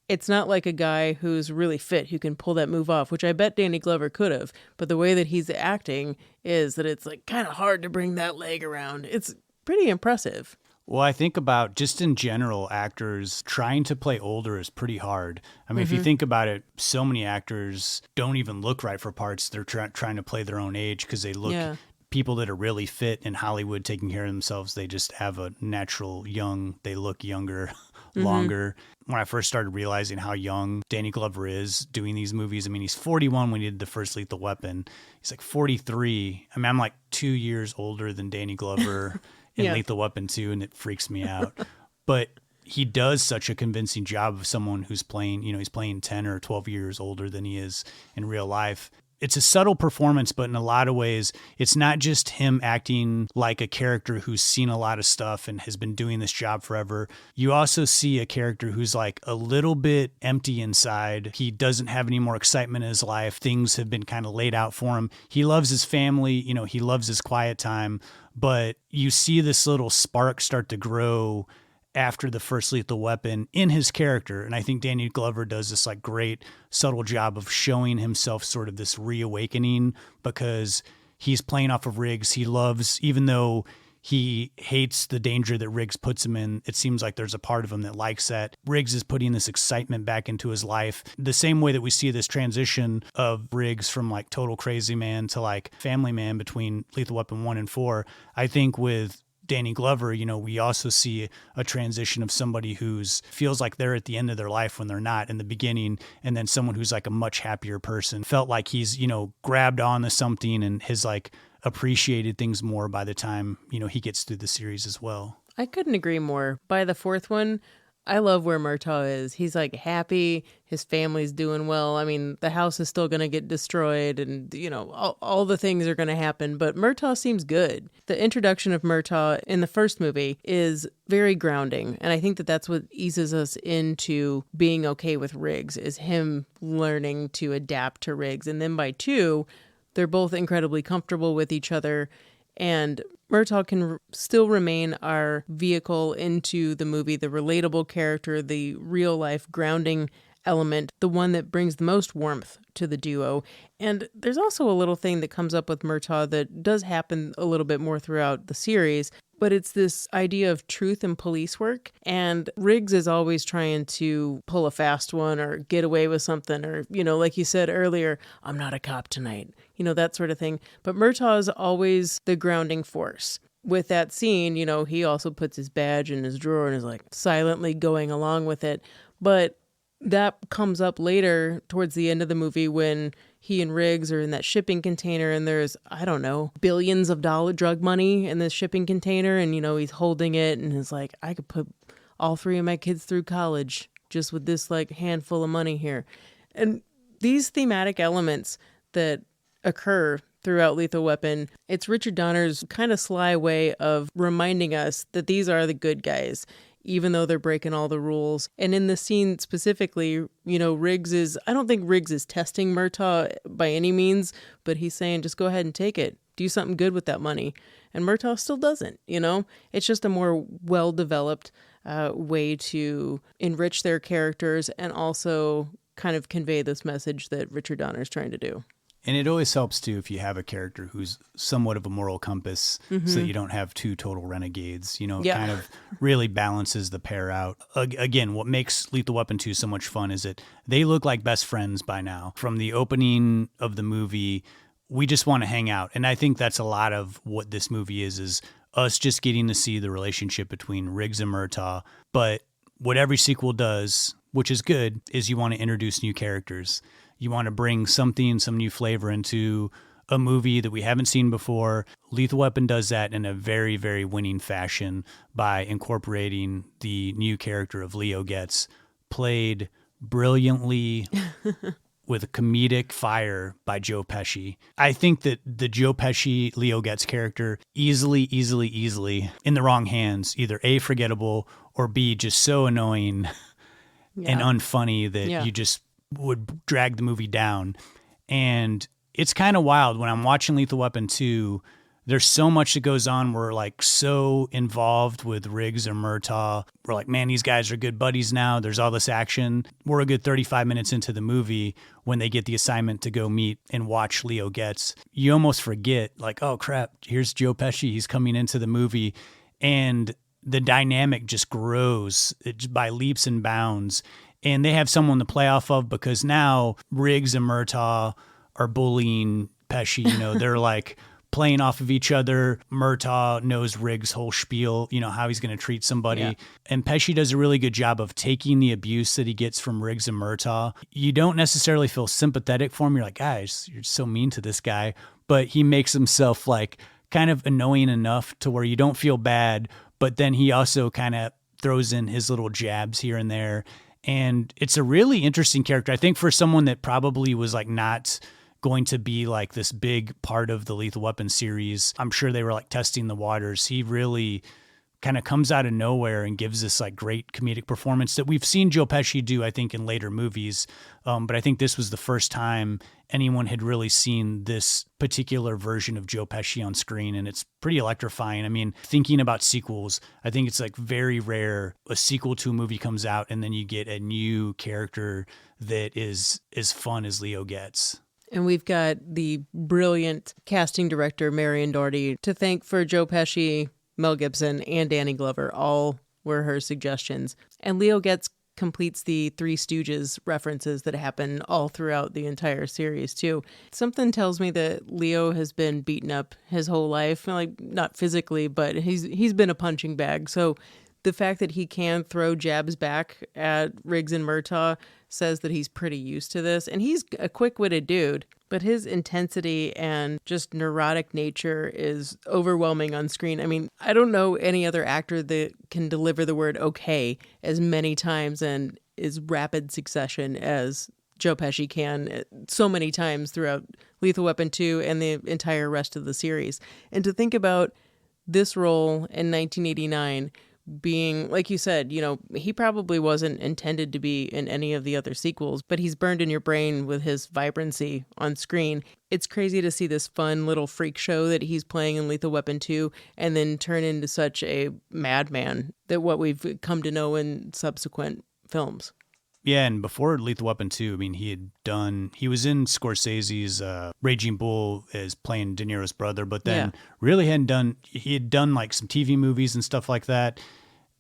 It's not like a guy who's really fit who can pull that move off, which I bet Danny Glover could have. But the way that he's acting is that it's like kind of hard to bring that leg around. It's pretty impressive. Well, I think about just in general, actors trying to play older is pretty hard. I mean, if you think about it, so many actors don't even look right for parts. They're trying to play their own age because they look, people that are really fit in Hollywood taking care of themselves, they just have a natural they look younger, longer. When I first started realizing how young Danny Glover is doing these movies, I mean, he's 41 when he did the first Lethal Weapon. He's like 43. I mean, I'm like 2 years older than Danny Glover. In Lethal Weapon 2, and it freaks me out. But he does such a convincing job of someone who's playing, he's playing 10 or 12 years older than he is in real life. It's a subtle performance, but in a lot of ways, it's not just him acting like a character who's seen a lot of stuff and has been doing this job forever. You also see a character who's like a little bit empty inside. He doesn't have any more excitement in his life. Things have been kind of laid out for him. He loves his family, he loves his quiet time. But you see this little spark start to grow after the first Lethal Weapon in his character. And I think Danny Glover does this like great subtle job of showing himself sort of this reawakening because he's playing off of Riggs. He loves, even though he hates the danger that Riggs puts him in, it seems like there's a part of him that likes that. Riggs is putting this excitement back into his life. The same way that we see this transition of Riggs from like total crazy man to like family man between Lethal Weapon 1 and 4. I think with Danny Glover, we also see a transition of somebody who's feels like they're at the end of their life when they're not in the beginning, and then someone who's like a much happier person, felt like he's, grabbed on to something and has like appreciated things more by the time, he gets through the series as well. I couldn't agree more. By the fourth one, I love where Murtaugh is. He's like happy. His family's doing well. I mean, the house is still going to get destroyed and, all the things are going to happen. But Murtaugh seems good. The introduction of Murtaugh in the first movie is very grounding. And I think that that's what eases us into being okay with Riggs, is him learning to adapt to Riggs. And then by 2, they're both incredibly comfortable with each other. And Murtaugh can still remain our vehicle into the movie, the relatable character, the real life grounding element, the one that brings the most warmth to the duo. And there's also a little thing that comes up with Murtaugh that does happen a little bit more throughout the series, but it's this idea of truth and police work. And Riggs is always trying to pull a fast one or get away with something, or, like you said earlier, I'm not a cop tonight, that sort of thing. But Murtaugh is always the grounding force. With that scene, he also puts his badge in his drawer and is like silently going along with it. But that comes up later towards the end of the movie when he and Riggs are in that shipping container and there's, I don't know, billions of drug money in this shipping container. And, he's holding it and is like, I could put all 3 of my kids through college just with this like handful of money here. And these thematic elements that occur throughout Lethal Weapon, it's Richard Donner's kind of sly way of reminding us that these are the good guys, even though they're breaking all the rules. And in the scene specifically, I don't think Riggs is testing Murtaugh by any means, but he's saying, just go ahead and take it. Do something good with that money. And Murtaugh still doesn't, It's just a more well-developed way to enrich their characters and also kind of convey this message that Richard Donner is trying to do. And it always helps, too, if you have a character who's somewhat of a moral compass so that you don't have 2 total renegades. It kind of really balances the pair out. Again, what makes Lethal Weapon 2 so much fun is that they look like best friends by now. From the opening of the movie, we just want to hang out. And I think that's a lot of what this movie is us just getting to see the relationship between Riggs and Murtaugh. But what every sequel does, which is good, is you want to introduce new characters. You want to bring some new flavor into a movie that we haven't seen before. Lethal Weapon does that in a very, very winning fashion by incorporating the new character of Leo Getz, played brilliantly with a comedic fire by Joe Pesci. I think that the Joe Pesci Leo Getz character easily in the wrong hands, either A, forgettable, or B, just so annoying and unfunny that you just would drag the movie down. And it's kind of wild when I'm watching Lethal Weapon 2. there's so much that goes on. We're like so involved with Riggs and Murtaugh. We're like, man, these guys are good buddies now. There's all this action. We're a good 35 minutes into the movie when they get the assignment to go meet and watch Leo Getz. You almost forget, like, oh crap, here's Joe Pesci. He's coming into the movie. And the dynamic just grows by leaps and bounds. And they have someone to play off of, because now Riggs and Murtaugh are bullying Pesci. You know, they're like playing off of each other. Murtaugh knows Riggs' whole spiel, you know, how he's going to treat somebody. Yeah. And Pesci does a really good job of taking the abuse that he gets from Riggs and Murtaugh. You don't necessarily feel sympathetic for him. You're like, guys, you're so mean to this guy. But he makes himself like kind of annoying enough to where you don't feel bad. But then he also kind of throws in his little jabs here and there. And it's a really interesting character. I think for someone that probably was like not going to be like this big part of the Lethal Weapon series, I'm sure they were like testing the waters. He really kind of comes out of nowhere and gives this like great comedic performance that we've seen Joe Pesci do, I think, in later movies. But I think this was the first time anyone had really seen this particular version of Joe Pesci on screen. And it's pretty electrifying. I mean, thinking about sequels, I think it's like very rare a sequel to a movie comes out and then you get a new character that is as fun as Leo Getz. And we've got the brilliant casting director, Marion Doherty, to thank for Joe Pesci, Mel Gibson, and Danny Glover. All were her suggestions. And Leo Getz completes the Three Stooges references that happen all throughout the entire series, too. Something tells me that Leo has been beaten up his whole life. Like, not physically, but he's been a punching bag. So the fact that he can throw jabs back at Riggs and Murtaugh says that he's pretty used to this. And he's a quick-witted dude, but his intensity and just neurotic nature is overwhelming on screen. I mean, I don't know any other actor that can deliver the word okay as many times and as rapid succession as Joe Pesci can so many times throughout Lethal Weapon 2 and the entire rest of the series. And to think about this role in 1989 being, like you said, you know, he probably wasn't intended to be in any of the other sequels, but he's burned in your brain with his vibrancy on screen. It's crazy to see this fun little freak show that he's playing in Lethal Weapon 2 and then turn into such a madman that what we've come to know in subsequent films. Yeah, and before Lethal Weapon 2, I mean, he was in Scorsese's Raging Bull as playing De Niro's brother, but then really he had done like some TV movies and stuff like that,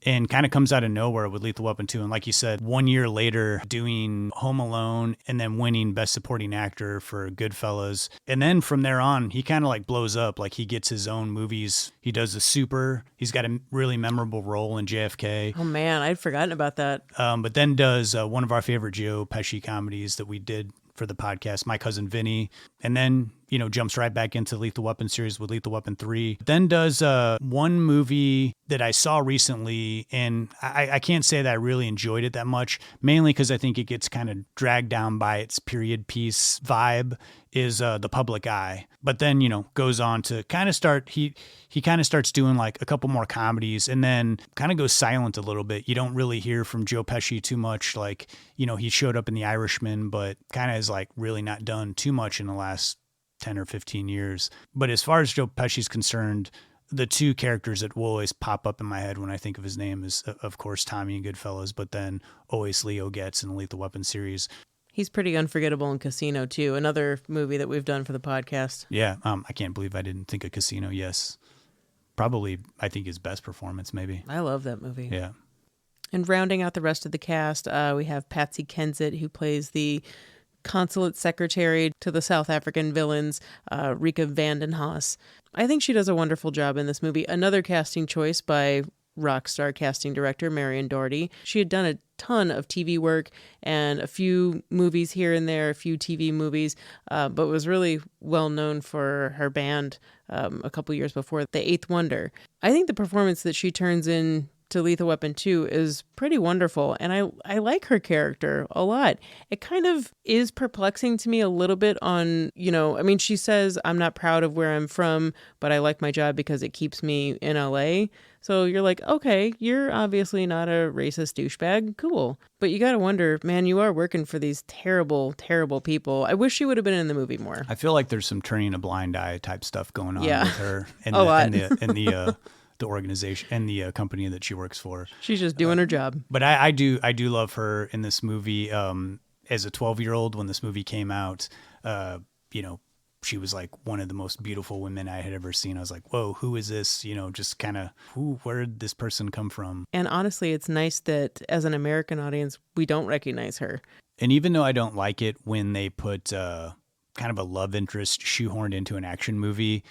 and kind of comes out of nowhere with Lethal Weapon 2. And like you said, 1 year later doing Home Alone and then winning Best Supporting Actor for Goodfellas. And then from there on, he kind of like blows up. Like he gets his own movies. He does The Super. He's got a really memorable role in JFK. Oh man, I'd forgotten about that. But then does one of our favorite Joe Pesci comedies that we did for the podcast, My Cousin Vinny. And then, you know, jumps right back into Lethal Weapon series with Lethal Weapon 3. Then does one movie that I saw recently, and I can't say that I really enjoyed it that much, mainly because I think it gets kind of dragged down by its period piece vibe, is The Public Eye. But then, you know, goes on to kind of start, he kind of starts doing like a couple more comedies and then kind of goes silent a little bit. You don't really hear from Joe Pesci too much. Like, you know, he showed up in The Irishman, but kind of has like really not done too much in the last 10 or 15 years. But as far as Joe Pesci's concerned, the two characters that will always pop up in my head when I think of his name is, of course, Tommy in Goodfellas, but then always Leo Getz in the Lethal Weapon series. He's pretty unforgettable in Casino, too. Another movie that we've done for the podcast. Yeah, I can't believe I didn't think of Casino. Yes. Probably, I think, his best performance, maybe. I love that movie. Yeah. And rounding out the rest of the cast, we have Patsy Kensit, who plays the consulate secretary to the South African villains, Rika Vandenhaas. I think she does a wonderful job in this movie. Another casting choice by rock star casting director Marion Doherty. She had done a ton of TV work and a few movies here and there, a few TV movies, but was really well known for her band a couple years before, The Eighth Wonder. I think the performance that she turns in to Lethal Weapon 2 is pretty wonderful. And I like her character a lot. It kind of is perplexing to me a little bit on, she says, I'm not proud of where I'm from, but I like my job because it keeps me in LA. So you're like, okay, you're obviously not a racist douchebag. Cool. But you got to wonder, man, you are working for these terrible, terrible people. I wish she would have been in the movie more. I feel like there's some turning a blind eye type stuff going on with her and the organization and the company that she works for. She's just doing her job. But I do love her in this movie. As a 12-year-old, when this movie came out, she was like one of the most beautiful women I had ever seen. I was like, whoa, who is this? Just kind of, where did this person come from? And honestly, it's nice that as an American audience, we don't recognize her. And even though I don't like it when they put kind of a love interest shoehorned into an action movie,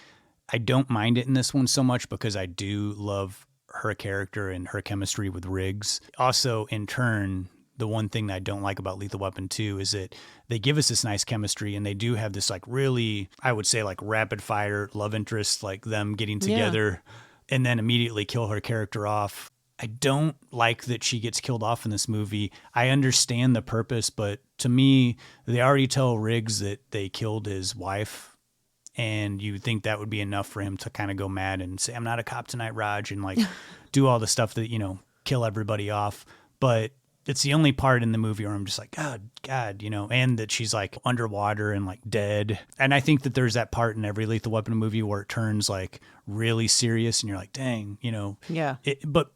I don't mind it in this one so much because I do love her character and her chemistry with Riggs. Also, in turn, the one thing that I don't like about Lethal Weapon 2 is that they give us this nice chemistry and they do have this like really, I would say like rapid fire love interest, like them getting together and then immediately kill her character off. I don't like that she gets killed off in this movie. I understand the purpose, but to me, they already tell Riggs that they killed his wife, and you think that would be enough for him to kind of go mad and say, I'm not a cop tonight, Raj, and like do all the stuff that, kill everybody off. But it's the only part in the movie where I'm just like, God, and that she's like underwater and like dead. And I think that there's that part in every Lethal Weapon movie where it turns like really serious and you're like, dang, Yeah. But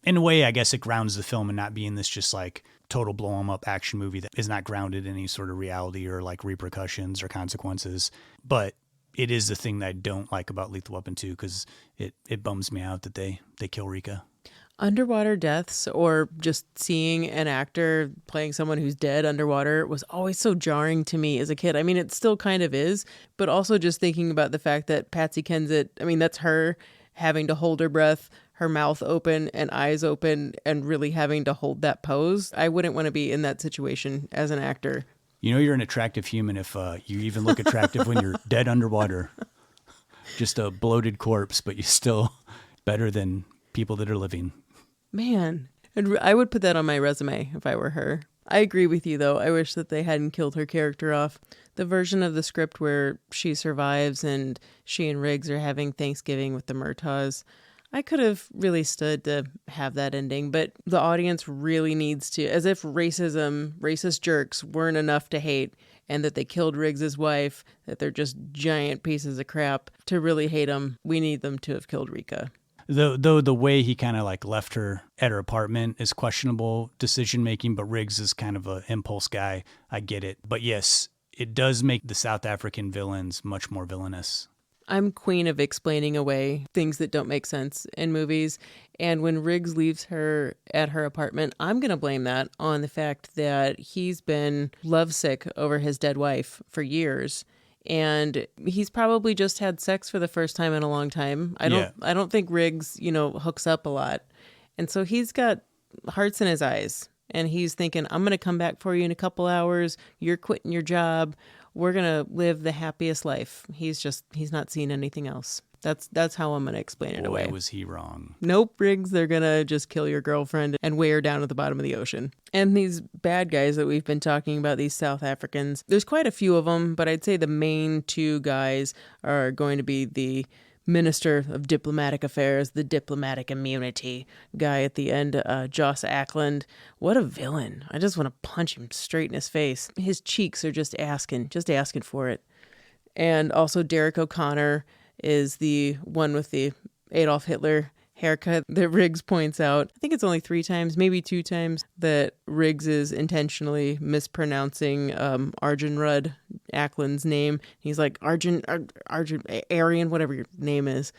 in a way, I guess it grounds the film and not being this just like total blow 'em up action movie that is not grounded in any sort of reality or like repercussions or consequences. But it is the thing that I don't like about Lethal Weapon 2 because it bums me out that they kill Rika. Underwater deaths or just seeing an actor playing someone who's dead underwater was always so jarring to me as a kid. I mean, it still kind of is, but also just thinking about the fact that Patsy Kensit, that's her having to hold her breath, her mouth open and eyes open, and really having to hold that pose. I wouldn't want to be in that situation as an actor. You're an attractive human if you even look attractive when you're dead underwater. Just a bloated corpse, but you're still better than people that are living. Man, I would put that on my resume if I were her. I agree with you, though. I wish that they hadn't killed her character off. The version of the script where she survives and she and Riggs are having Thanksgiving with the Murtaughs, I could have really stood to have that ending, but the audience really needs to, as if racist jerks weren't enough to hate, and that they killed Riggs's wife, that they're just giant pieces of crap. To really hate them, we need them to have killed Rika. Though the way he kind of like left her at her apartment is questionable decision making, but Riggs is kind of an impulse guy. I get it. But yes, it does make the South African villains much more villainous. I'm queen of explaining away things that don't make sense in movies. And when Riggs leaves her at her apartment, I'm going to blame that on the fact that he's been lovesick over his dead wife for years. And he's probably just had sex for the first time in a long time. I don't think Riggs, hooks up a lot. And so he's got hearts in his eyes. And he's thinking, I'm going to come back for you in a couple hours. You're quitting your job. We're going to live the happiest life. He's not seen anything else. That's how I'm going to explain it away. Boy, was he wrong. Nope, Riggs, they're going to just kill your girlfriend and weigh her down at the bottom of the ocean. And these bad guys that we've been talking about, these South Africans, there's quite a few of them, but I'd say the main two guys are going to be the Minister of Diplomatic Affairs, the diplomatic immunity guy at the end, Joss Ackland. What a villain. I just want to punch him straight in his face. His cheeks are just asking for it. And also Derek O'Connor is the one with the Adolf Hitler haircut that Riggs points out. I think it's only 3 times, maybe 2 times, that Riggs is intentionally mispronouncing Arjun Rudd Ackland's name. He's like, Arjun, Aryan, whatever your name is.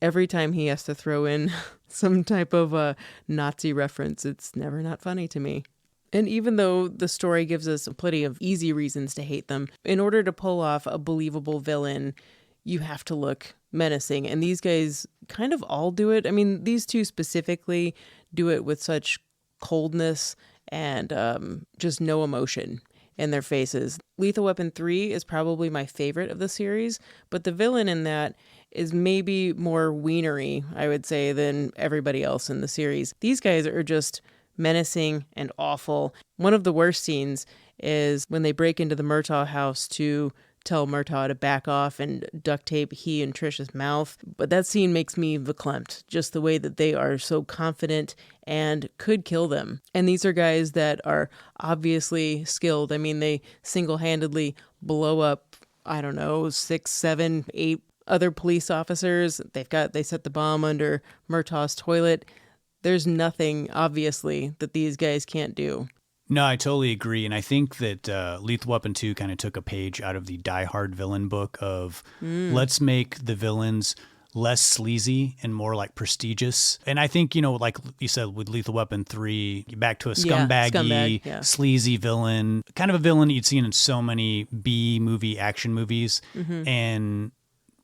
Every time he has to throw in some type of Nazi reference, it's never not funny to me. And even though the story gives us plenty of easy reasons to hate them, in order to pull off a believable villain, you have to look menacing. And these guys kind of all do it. I mean, these two specifically do it with such coldness and just no emotion in their faces. Lethal Weapon 3 is probably my favorite of the series, but the villain in that is maybe more wienery, I would say, than everybody else in the series. These guys are just menacing and awful. One of the worst scenes is when they break into the Murtaugh house to tell Murtaugh to back off and duct tape he and Trish's mouth. But that scene makes me verklempt, just the way that they are so confident and could kill them. And these are guys that are obviously skilled. I mean, they single-handedly blow up, 6, 7, 8 other police officers. They set the bomb under Murtaugh's toilet. There's nothing, obviously, that these guys can't do. No, I totally agree. And I think that Lethal Weapon 2 kind of took a page out of the Die Hard villain book of let's make the villains less sleazy and more like prestigious. And I think, like you said, with Lethal Weapon 3, back to a scumbaggy, sleazy villain, kind of a villain you'd seen in so many B-movie action movies. Mm-hmm. And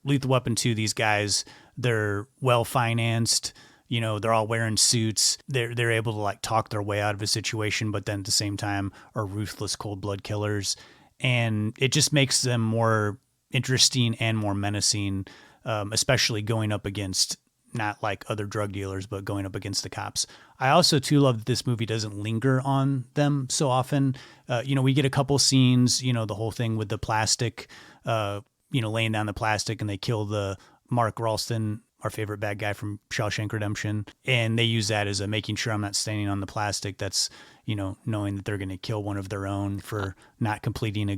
Lethal Weapon 2, these guys, they're well-financed. They're all wearing suits. They're able to like talk their way out of a situation, but then at the same time are ruthless, cold blood killers. And it just makes them more interesting and more menacing, especially going up against not like other drug dealers, but going up against the cops. I also too love that this movie doesn't linger on them so often. We get a couple scenes, the whole thing with the plastic, laying down the plastic, and they kill the Mark Ralston, our favorite bad guy from Shawshank Redemption. And they use that as a making sure I'm not standing on the plastic. That's, knowing that they're going to kill one of their own for not doing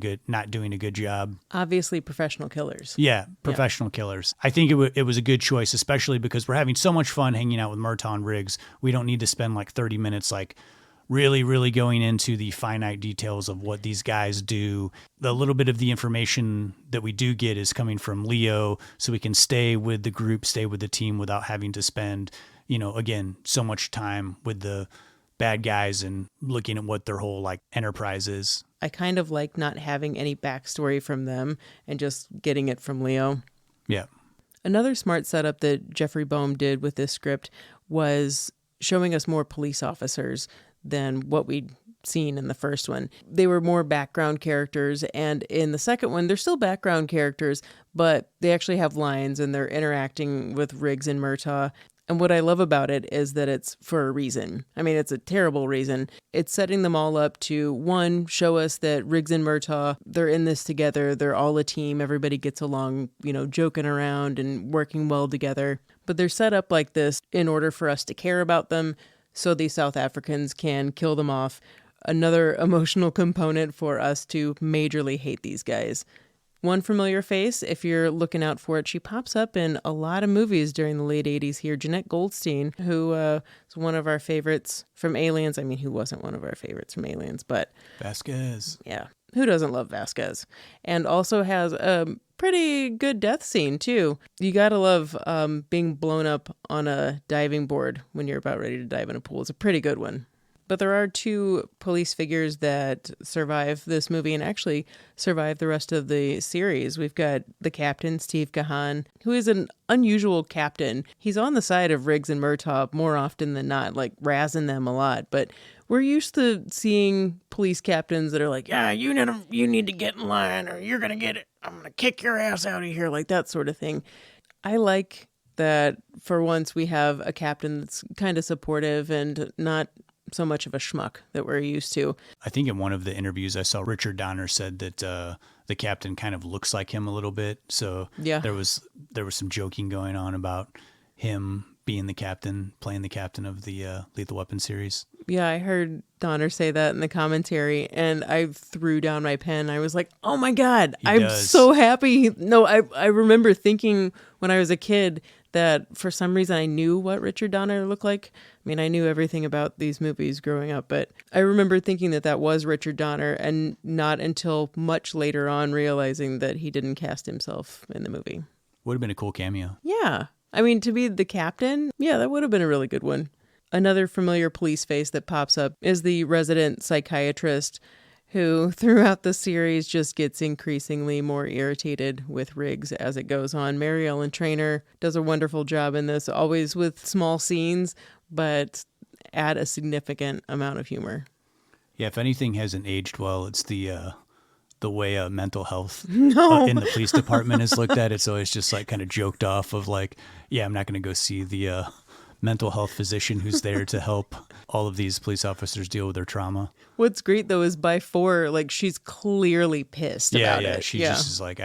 a good job. Obviously professional killers. Yeah, professional killers. I think it was a good choice, especially because we're having so much fun hanging out with Murtaugh Riggs. We don't need to spend like 30 minutes like really, really going into the finite details of what these guys do. The little bit of the information that we do get is coming from Leo, so we can stay with the group, stay with the team without having to spend, again, so much time with the bad guys and looking at what their whole like enterprise is. I kind of like not having any backstory from them and just getting it from Leo. Yeah. Another smart setup that Jeffrey Boehm did with this script was showing us more police officers than what we'd seen in the first one. They were more background characters, and in the second one, they're still background characters, but they actually have lines and they're interacting with Riggs and Murtaugh. And what I love about it is that it's for a reason. I mean, it's a terrible reason. It's setting them all up to, one, show us that Riggs and Murtaugh, they're in this together. They're all a team. Everybody gets along, joking around and working well together. But they're set up like this in order for us to care about them, so these South Africans can kill them off. Another emotional component for us to majorly hate these guys. One familiar face, if you're looking out for it, she pops up in a lot of movies during the late 80s here. Jeanette Goldstein, who is one of our favorites from Aliens. I mean, who wasn't one of our favorites from Aliens, but... Vasquez. Yeah. Who doesn't love Vasquez? And also has a pretty good death scene, too. You gotta love being blown up on a diving board when you're about ready to dive in a pool. It's a pretty good one. But there are two police figures that survive this movie and actually survive the rest of the series. We've got the captain, Steve Kahan, who is an unusual captain. He's on the side of Riggs and Murtaugh more often than not, like razzing them a lot. But we're used to seeing police captains that are like, yeah, you need to get in line or you're going to get it. I'm going to kick your ass out of here, like that sort of thing. I like that for once we have a captain that's kind of supportive and not so much of a schmuck that we're used to. I think in one of the interviews I saw, Richard Donner said that the captain kind of looks like him a little bit. So yeah, there was some joking going on about him being the captain, playing the captain of the Lethal Weapon series. Yeah, I heard Donner say that in the commentary, and I threw down my pen. I was like, oh my God, I'm so happy. No, I remember thinking when I was a kid that for some reason I knew what Richard Donner looked like. I mean, I knew everything about these movies growing up, but I remember thinking that was Richard Donner, and not until much later on realizing that he didn't cast himself in the movie. Would have been a cool cameo. Yeah. I mean, to be the captain, yeah, that would have been a really good one. Another familiar police face that pops up is the resident psychiatrist who throughout the series just gets increasingly more irritated with Riggs as it goes on. Mary Ellen Trainor does a wonderful job in this, always with small scenes, but add a significant amount of humor. Yeah, if anything hasn't aged well, it's the the way mental health No. in the police department is looked at. It's always just like kind of joked off of like, yeah, I'm not going to go see the mental health physician who's there to help all of these police officers deal with their trauma. What's great though is by 4, like she's clearly pissed about it. She just is like,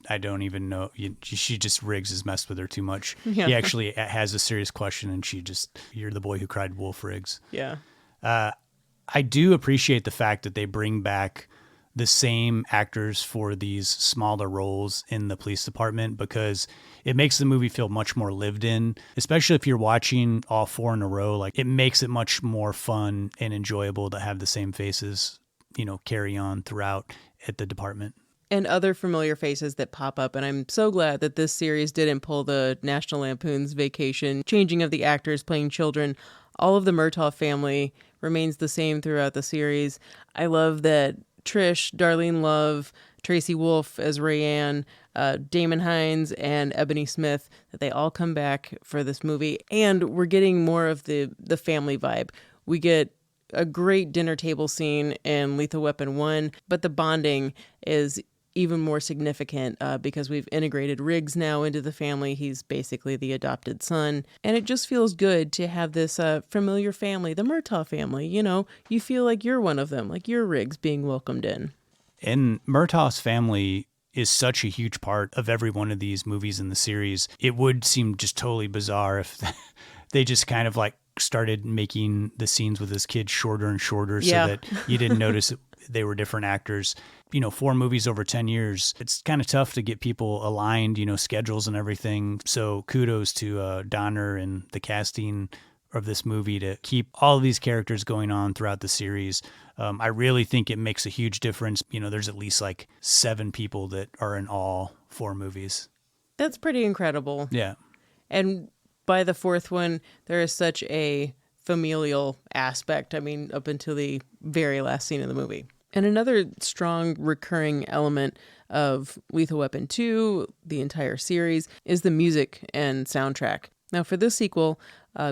I don't even know. She just Riggs has messed with her too much. Yeah. He actually has a serious question, and you're the boy who cried wolf, Riggs. Yeah. I do appreciate the fact that they bring back the same actors for these smaller roles in the police department, because it makes the movie feel much more lived in, especially if you're watching all 4 in a row. Like, it makes it much more fun and enjoyable to have the same faces, carry on throughout at the department. And other familiar faces that pop up. And I'm so glad that this series didn't pull the National Lampoon's Vacation, changing of the actors playing children. All of the Murtaugh family remains the same throughout the series. I love that Trish, Darlene Love, Tracy Wolf as Rayanne, Damon Hines, and Ebony Smith, that they all come back for this movie. And we're getting more of the family vibe. We get a great dinner table scene in Lethal Weapon 1, but the bonding is even more significant because we've integrated Riggs now into the family. He's basically the adopted son. And it just feels good to have this familiar family, the Murtaugh family. You feel like you're one of them, like you're Riggs being welcomed in. And Murtaugh's family is such a huge part of every one of these movies in the series. It would seem just totally bizarre if they just kind of like started making the scenes with his kids shorter and shorter so that you didn't notice they were different actors. 4 movies over 10 years, it's kind of tough to get people aligned, schedules and everything. So kudos to Donner and the casting of this movie to keep all of these characters going on throughout the series. I really think it makes a huge difference. There's at least like 7 people that are in all 4 movies. That's pretty incredible. Yeah. And by the 4th one, there is such a familial aspect. I mean, up until the very last scene of the movie. And another strong recurring element of Lethal Weapon 2, the entire series, is the music and soundtrack. Now, for this sequel,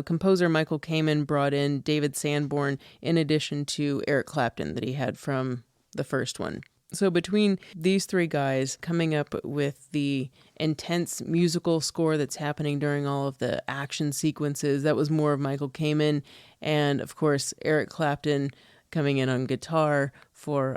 composer Michael Kamen brought in David Sanborn in addition to Eric Clapton that he had from the first one. So between these 3 guys coming up with the intense musical score that's happening during all of the action sequences, that was more of Michael Kamen. And, of course, Eric Clapton coming in on guitar for,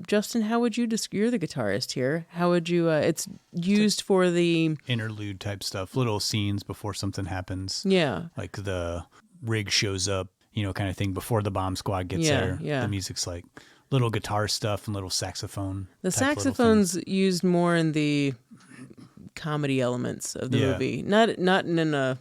Justin, how would you you're the guitarist here. How would you, it's used for the interlude type stuff, little scenes before something happens. Yeah. Like the rig shows up, kind of thing before the bomb squad gets there. Yeah. The music's like little guitar stuff and little saxophone. The saxophone's used more in the comedy elements of the movie. Not in a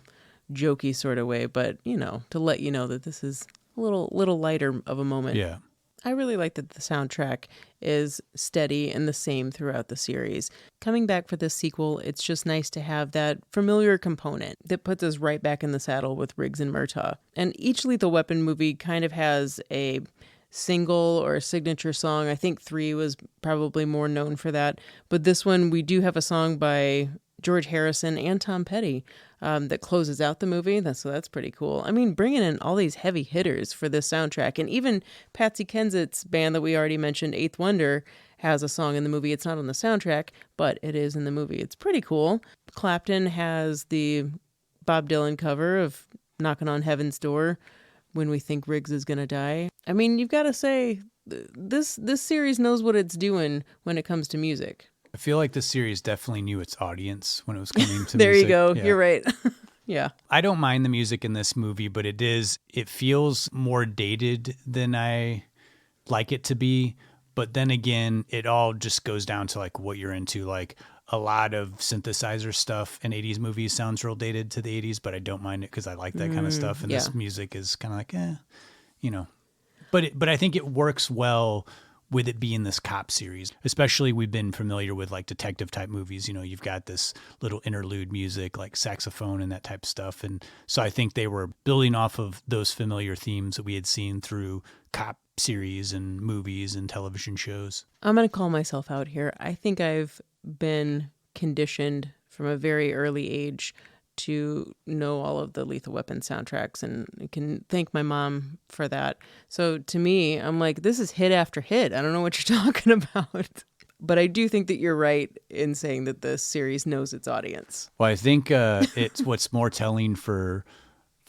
jokey sort of way, but, to let you know that this is a little lighter of a moment. Yeah. I really like that the soundtrack is steady and the same throughout the series. Coming back for this sequel, it's just nice to have that familiar component that puts us right back in the saddle with Riggs and Murtaugh. And each Lethal Weapon movie kind of has a single or a signature song. I think 3 was probably more known for that. But this one, we do have a song by George Harrison and Tom Petty that closes out the movie. So that's pretty cool. I mean, bringing in all these heavy hitters for this soundtrack. And even Patsy Kensit's band that we already mentioned, Eighth Wonder, has a song in the movie. It's not on the soundtrack, but it is in the movie. It's pretty cool. Clapton has the Bob Dylan cover of Knocking on Heaven's Door, When We Think Riggs Is Gonna Die. I mean, you've got to say, this series knows what it's doing when it comes to music. I feel like the series definitely knew its audience when it was coming to there music. You go. Yeah. You're right. Yeah. I don't mind the music in this movie, but it feels more dated than I like it to be. But then again, it all just goes down to like what you're into. Like a lot of synthesizer stuff in 80s movies sounds real dated to the 80s, but I don't mind it because I like that kind of stuff. And this music is kind of like, But I think it works well with it being this cop series. Especially we've been familiar with like detective type movies. You've got this little interlude music like saxophone and that type of stuff. And so I think they were building off of those familiar themes that we had seen through cop series and movies and television shows. I'm going to call myself out here. I think I've been conditioned from a very early age to know all of the Lethal Weapon soundtracks, and I can thank my mom for that. So to me, I'm like, this is hit after hit. I don't know what you're talking about. But I do think that you're right in saying that the series knows its audience. Well, I think it's what's more telling for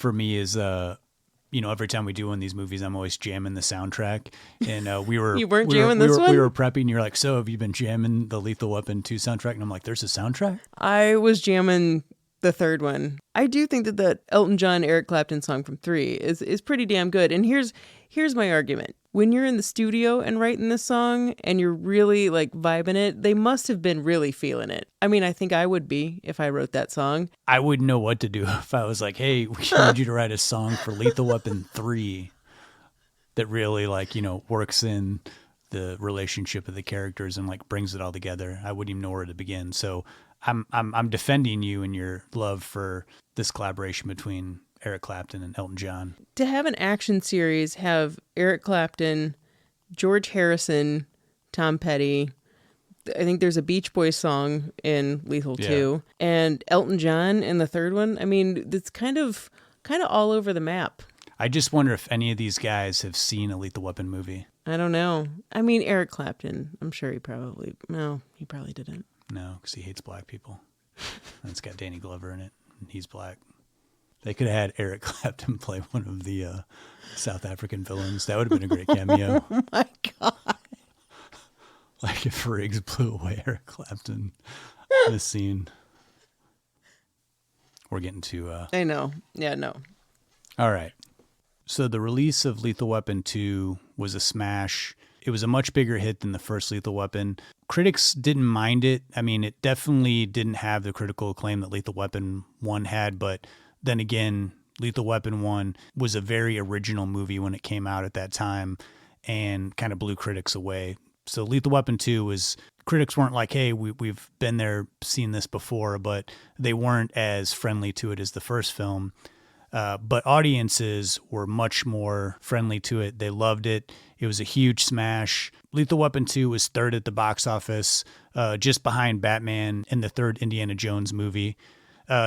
me is, every time we do one of these movies, I'm always jamming the soundtrack. And we were You weren't jamming this one? We were prepping. You're like, so have you been jamming the Lethal Weapon 2 soundtrack? And I'm like, there's a soundtrack? I was jamming the third one. I do think that the Elton John, Eric Clapton song from 3 is pretty damn good. And here's my argument. When you're in the studio and writing this song and you're really like vibing it, they must have been really feeling it. I mean, I think I would be if I wrote that song. I wouldn't know what to do if I was like, hey, we need you to write a song for Lethal Weapon 3 that really works in the relationship of the characters and like brings it all together. I wouldn't even know where to begin. So I'm defending you and your love for this collaboration between Eric Clapton and Elton John. To have an action series have Eric Clapton, George Harrison, Tom Petty, I think there's a Beach Boys song in Lethal 2, and Elton John in the third one. I mean, it's kind of all over the map. I just wonder if any of these guys have seen a Lethal Weapon movie. I don't know. I mean, Eric Clapton, I'm sure he probably didn't. No, because he hates black people. And it's got Danny Glover in it, and he's black. They could have had Eric Clapton play one of the South African villains. That would have been a great cameo. Oh my God. Like if Riggs blew away Eric Clapton in this scene. We're getting to... I know. Yeah, no. All right. So the release of Lethal Weapon 2 was a smash. It was a much bigger hit than the first Lethal Weapon. Critics didn't mind it. I mean, it definitely didn't have the critical acclaim that Lethal Weapon 1 had, but then again, Lethal Weapon 1 was a very original movie when it came out at that time and kind of blew critics away. So Lethal Weapon 2 was, critics weren't like, hey, we've been there, seen this before, but they weren't as friendly to it as the first film. But audiences were much more friendly to it. They loved it. It was a huge smash. Lethal Weapon 2 was third at the box office, just behind Batman and the third Indiana Jones movie.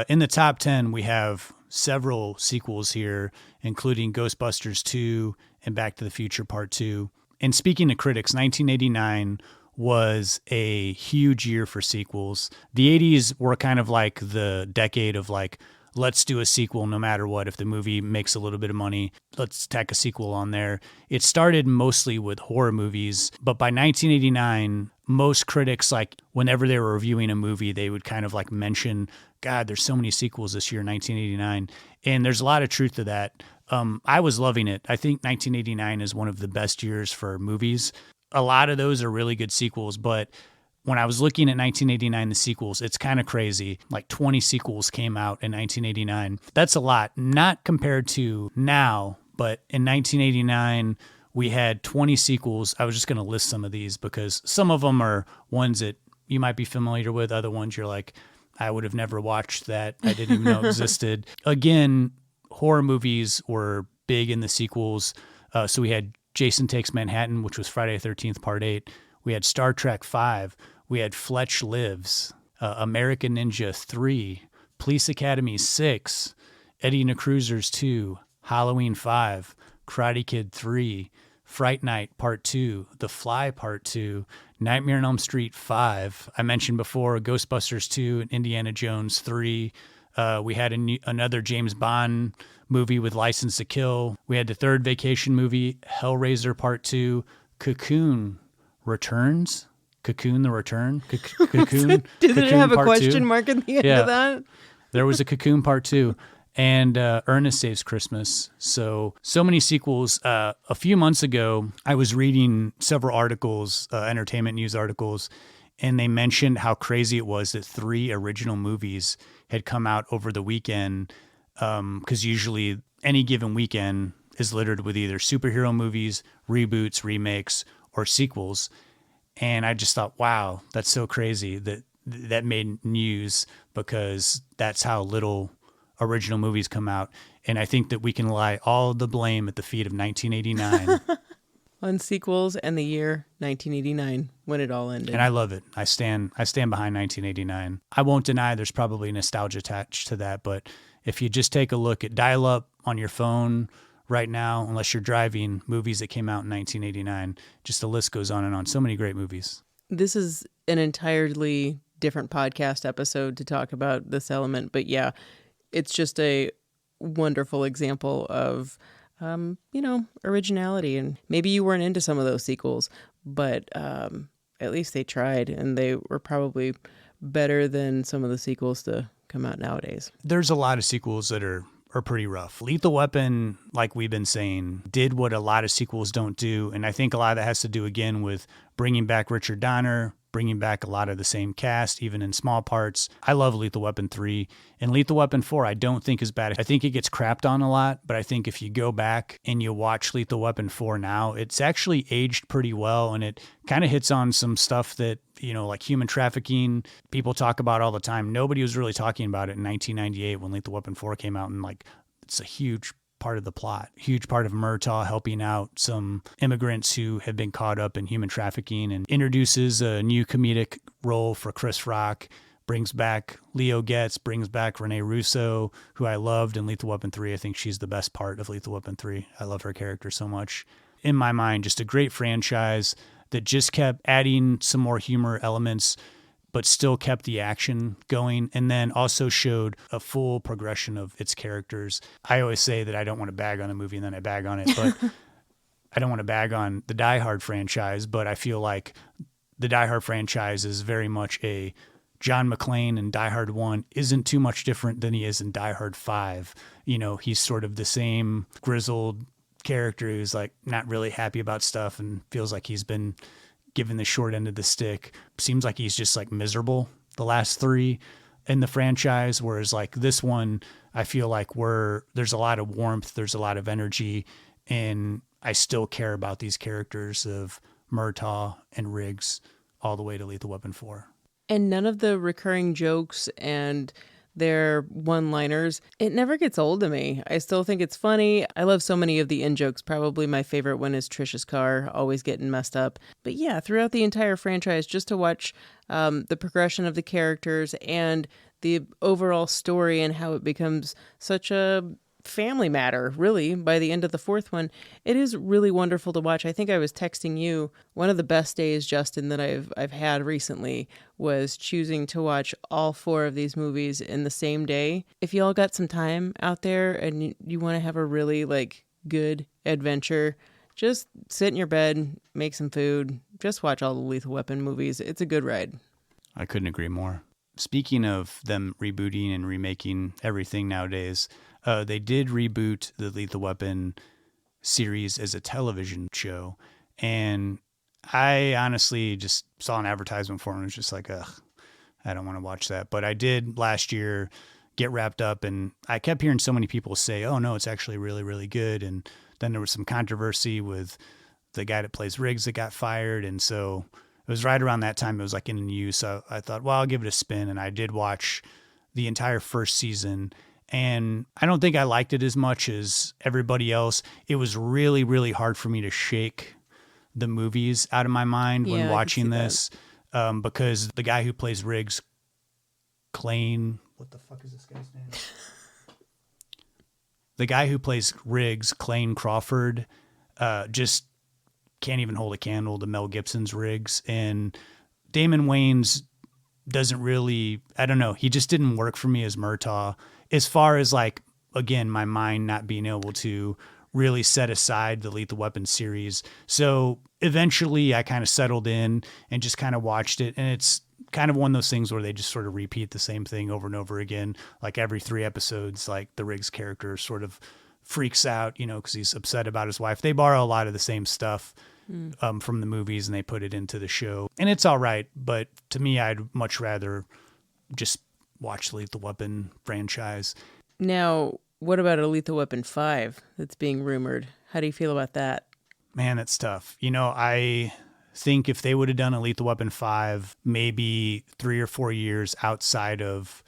In the top 10, we have several sequels here, including Ghostbusters 2 and Back to the Future Part 2. And speaking to critics, 1989 was a huge year for sequels. The 80s were kind of like the decade of like, let's do a sequel no matter what. If the movie makes a little bit of money, let's tack a sequel on there. It started mostly with horror movies, but by 1989, most critics, like whenever they were reviewing a movie, they would kind of like mention, God, there's so many sequels this year, 1989. And there's a lot of truth to that. I was loving it. I think 1989 is one of the best years for movies. A lot of those are really good sequels, but when I was looking at 1989, the sequels, it's kind of crazy. Like 20 sequels came out in 1989. That's a lot, not compared to now, but in 1989, we had 20 sequels. I was just going to list some of these because some of them are ones that you might be familiar with. Other ones you're like, I would have never watched that. I didn't even know existed. Again, horror movies were big in the sequels. So we had Jason Takes Manhattan, which was Friday the 13th, Part 8. We had Star Trek 5. We had Fletch Lives, American Ninja 3, Police Academy 6, Eddie and the Cruisers 2, Halloween 5, Karate Kid 3, Fright Night Part 2, The Fly Part 2, Nightmare on Elm Street 5. I mentioned before Ghostbusters 2 and Indiana Jones 3. We had another James Bond movie with License to Kill. We had the third vacation movie, Hellraiser Part 2, Cocoon Returns. Cocoon the Return. Cocoon. Did it have a question 2. mark at the end of that? There was a Cocoon Part 2. And Ernest Saves Christmas. So many sequels. A few months ago, I was reading several articles, entertainment news articles, and they mentioned how crazy it was that 3 original movies had come out over the weekend, because usually any given weekend is littered with either superhero movies, reboots, remakes, or sequels. And I just thought, wow, that's so crazy that made news, because that's how little original movies come out. And I think that we can lay all the blame at the feet of 1989. on sequels and the year 1989 when it all ended. And I love it. I stand behind 1989. I won't deny there's probably nostalgia attached to that, but if you just take a look at dial-up on your phone right now, unless you're driving, movies that came out in 1989, just the list goes on and on. So many great movies. This is an entirely different podcast episode to talk about this element, but yeah, it's just a wonderful example of originality. And maybe you weren't into some of those sequels, but at least they tried, and they were probably better than some of the sequels to come out nowadays. There's a lot of sequels that are pretty rough. Lethal Weapon, like we've been saying, did what a lot of sequels don't do, and I think a lot of that has to do, again, with bringing back Richard Donner, bringing back a lot of the same cast, even in small parts. I love Lethal Weapon 3. And Lethal Weapon 4, I don't think is bad. I think it gets crapped on a lot, but I think if you go back and you watch Lethal Weapon 4 now, it's actually aged pretty well, and it kind of hits on some stuff that, like human trafficking, people talk about all the time. Nobody was really talking about it in 1998 when Lethal Weapon 4 came out, and it's a huge part of the plot, huge part of Murtaugh helping out some immigrants who have been caught up in human trafficking, and introduces a new comedic role for Chris Rock, brings back Leo Getz, brings back Rene Russo, who I loved in Lethal Weapon 3. I think she's the best part of Lethal Weapon 3. I love her character so much. In my mind, just a great franchise that just kept adding some more humor elements, but still kept the action going, and then also showed a full progression of its characters. I always say that I don't want to bag on a movie and then I bag on it, but I don't want to bag on the Die Hard franchise, but I feel like the Die Hard franchise is very much a John McClane, and Die Hard 1 isn't too much different than he is in Die Hard 5. He's sort of the same grizzled character who's not really happy about stuff and feels like he's been given the short end of the stick. Seems like he's just miserable the last 3 in the franchise, whereas this one, I feel like there's a lot of warmth, there's a lot of energy, and I still care about these characters of Murtaugh and Riggs all the way to Lethal Weapon 4. And none of the recurring jokes and their one-liners, it never gets old to me. I still think it's funny. I love so many of the in-jokes. Probably my favorite one is Trisha's car, always getting messed up. But yeah, throughout the entire franchise, just to watch the progression of the characters and the overall story and how it becomes such a family matter, really, by the end of the 4th one, it is really wonderful to watch. I think I was texting you, one of the best days, Justin, that I've had recently was choosing to watch all 4 of these movies in the same day. If you all got some time out there and you want to have a really good adventure, just sit in your bed, make some food, just watch all the Lethal Weapon movies. It's a good ride. I couldn't agree more. Speaking of them rebooting and remaking everything nowadays, they did reboot the Lethal Weapon series as a television show, and I honestly just saw an advertisement for it and was just ugh, I don't want to watch that. But I did last year get wrapped up, and I kept hearing so many people say, oh no, it's actually really, really good. And then there was some controversy with the guy that plays Riggs that got fired, and so it was right around that time it was in the news. So I thought, well, I'll give it a spin, and I did watch the entire first season. And I don't think I liked it as much as everybody else. It was really, really hard for me to shake the movies out of my mind when watching this, because the guy who plays Riggs, Clayne, what the fuck is this guy's name? The guy who plays Riggs, Clayne Crawford, just can't even hold a candle to Mel Gibson's Riggs. And Damon Wayans doesn't really, I don't know, he just didn't work for me as Murtaugh. As far as again, my mind not being able to really set aside the Lethal Weapon series. So eventually I kind of settled in and just kind of watched it. And it's kind of one of those things where they just sort of repeat the same thing over and over again. Every 3 episodes, the Riggs character sort of freaks out, because he's upset about his wife. They borrow a lot of the same stuff from the movies and they put it into the show. And it's all right. But to me, I'd much rather just watch the Lethal Weapon franchise. Now, what about a Lethal Weapon 5 that's being rumored? How do you feel about that? Man, that's tough. I think if they would have done a Lethal Weapon 5, maybe 3 or 4 years outside of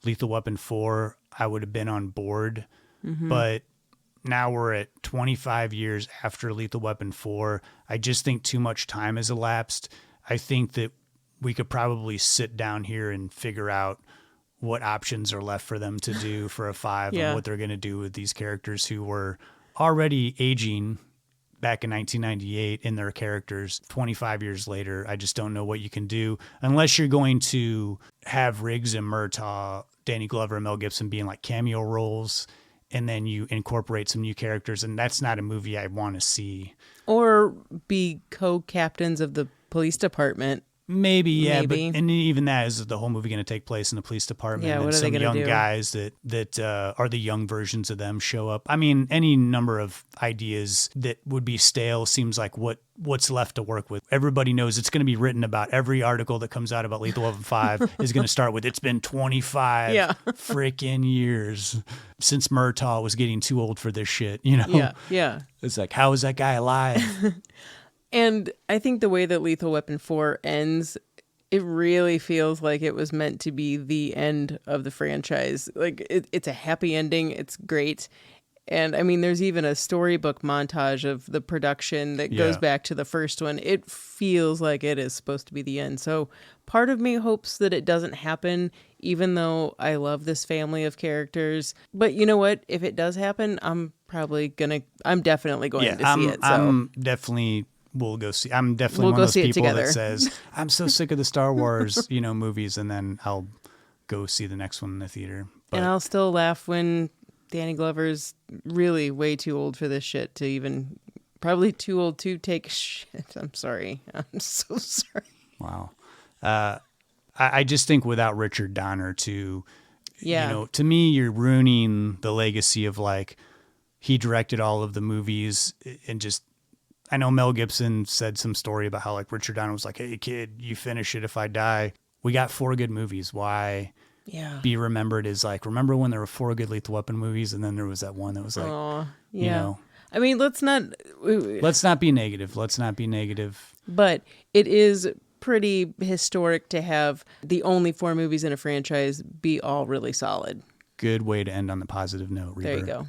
Lethal Weapon 4, I would have been on board. Mm-hmm. But now we're at 25 years after Lethal Weapon 4. I just think too much time has elapsed. I think that we could probably sit down here and figure out what options are left for them to do for a 5 and what they're going to do with these characters who were already aging back in 1998 in their characters. 25 years later, I just don't know what you can do unless you're going to have Riggs and Murtaugh, Danny Glover and Mel Gibson being like cameo roles, and then you incorporate some new characters, and that's not a movie I want to see. Or be co-captains of the police department. Maybe, yeah, but and even that is the whole movie going to take place in the police department. Yeah, and what are some they going to young do? guys that are the young versions of them show up. I mean, any number of ideas that would be stale seems like what's left to work with. Everybody knows it's going to be written about. Every article that comes out about Lethal Weapon 5 is going to start with, it's been 25 freaking years since Murtaugh was getting too old for this shit, you know? Yeah. It's like, how is that guy alive? And I think the way that Lethal Weapon 4 ends, it really feels like it was meant to be the end of the franchise. Like, it's a happy ending. It's great. And, I mean, there's even a storybook montage of the production that goes back to the first one. It feels like it is supposed to be the end. So part of me hopes that it doesn't happen, even though I love this family of characters. But you know what? If it does happen, I'm definitely going to see it. So. We'll go see. I'm definitely one of those people that says, I'm so sick of the Star Wars, movies, and then I'll go see the next one in the theater. But, and I'll still laugh when Danny Glover's really way too old for this shit to even, probably too old to take shit. I'm sorry. I'm so sorry. Wow. I just think without Richard Donner to me, you're ruining the legacy of like, he directed all of the movies and just, I know Mel Gibson said some story about how like Richard Donner was like, hey kid, you finish it if I die. We got 4 good movies. Why be remembered as like, remember when there were 4 good Lethal Weapon movies and then there was that one that was like, I mean, let's not be negative. Let's not be negative. But it is pretty historic to have the only 4 movies in a franchise be all really solid. Good way to end on the positive note, Reaver. There you go.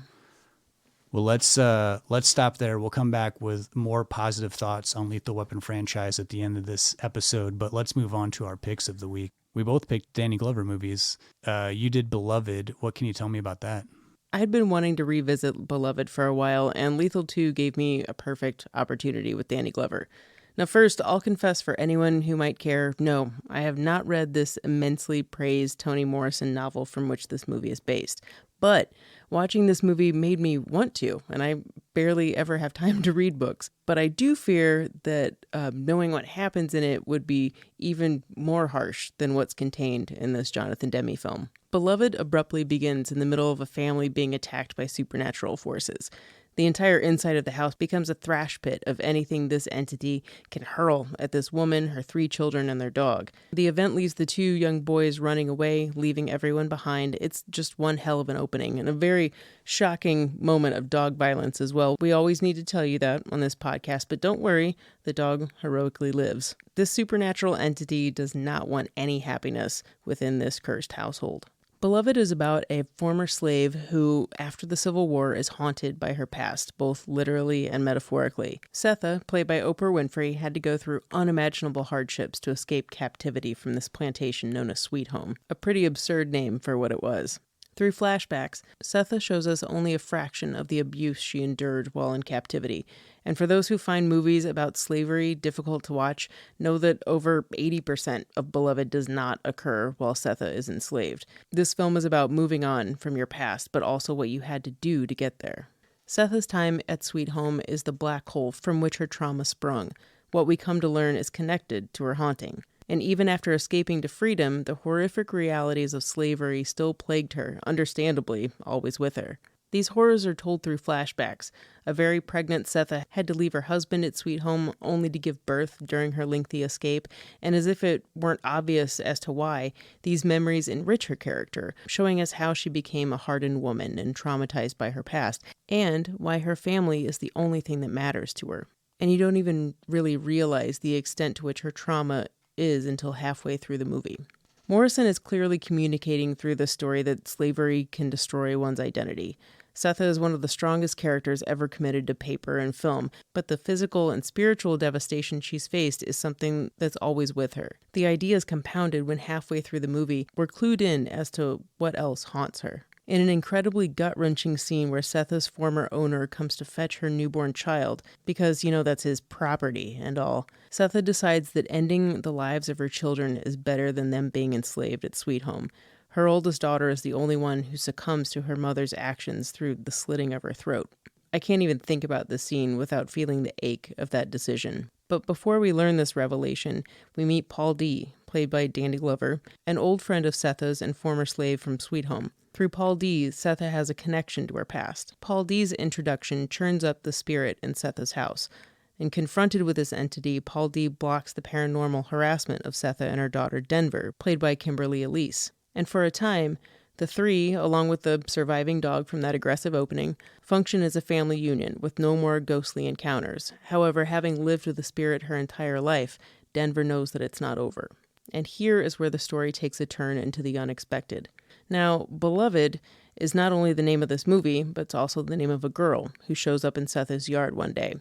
Well, let's stop there. We'll come back with more positive thoughts on Lethal Weapon franchise at the end of this episode, but let's move on to our picks of the week. We both picked Danny Glover movies. You did Beloved. What can you tell me about that? I had been wanting to revisit Beloved for a while, and Lethal 2 gave me a perfect opportunity with Danny Glover. Now, first, I'll confess for anyone who might care, no, I have not read this immensely praised Toni Morrison novel from which this movie is based. But watching this movie made me want to, and I barely ever have time to read books. But I do fear that knowing what happens in it would be even more harsh than what's contained in this Jonathan Demme film. Beloved abruptly begins in the middle of a family being attacked by supernatural forces. The entire inside of the house becomes a thrash pit of anything this entity can hurl at this woman, her 3 children, and their dog. The event leaves the 2 young boys running away, leaving everyone behind. It's just one hell of an opening and a very shocking moment of dog violence as well. We always need to tell you that on this podcast, but don't worry, the dog heroically lives. This supernatural entity does not want any happiness within this cursed household. Beloved is about a former slave who, after the Civil War, is haunted by her past, both literally and metaphorically. Setha, played by Oprah Winfrey, had to go through unimaginable hardships to escape captivity from this plantation known as Sweet Home, a pretty absurd name for what it was. Through flashbacks, Setha shows us only a fraction of the abuse she endured while in captivity. And for those who find movies about slavery difficult to watch, know that over 80% of Beloved does not occur while Setha is enslaved. This film is about moving on from your past, but also what you had to do to get there. Setha's time at Sweet Home is the black hole from which her trauma sprung. What we come to learn is connected to her haunting. And even after escaping to freedom, the horrific realities of slavery still plagued her, understandably, always with her. These horrors are told through flashbacks. A very pregnant Setha had to leave her husband at Sweet Home only to give birth during her lengthy escape, and as if it weren't obvious as to why, these memories enrich her character, showing us how she became a hardened woman and traumatized by her past, and why her family is the only thing that matters to her. And you don't even really realize the extent to which her trauma is until halfway through the movie. Morrison is clearly communicating through the story that slavery can destroy one's identity. Setha is one of the strongest characters ever committed to paper and film, but the physical and spiritual devastation she's faced is something that's always with her. The idea is compounded when halfway through the movie, we're clued in as to what else haunts her. In an incredibly gut-wrenching scene where Setha's former owner comes to fetch her newborn child, because, that's his property and all, Setha decides that ending the lives of her children is better than them being enslaved at Sweet Home. Her oldest daughter is the only one who succumbs to her mother's actions through the slitting of her throat. I can't even think about this scene without feeling the ache of that decision. But before we learn this revelation, we meet Paul D., played by Danny Glover, an old friend of Setha's and former slave from Sweet Home. Through Paul D., Setha has a connection to her past. Paul D.'s introduction churns up the spirit in Setha's house. And confronted with this entity, Paul D. blocks the paranormal harassment of Setha and her daughter Denver, played by Kimberly Elise. And for a time, the three, along with the surviving dog from that aggressive opening, function as a family union with no more ghostly encounters. However, having lived with the spirit her entire life, Denver knows that it's not over. And here is where the story takes a turn into the unexpected. Now, Beloved is not only the name of this movie, but it's also the name of a girl who shows up in Setha's yard one day.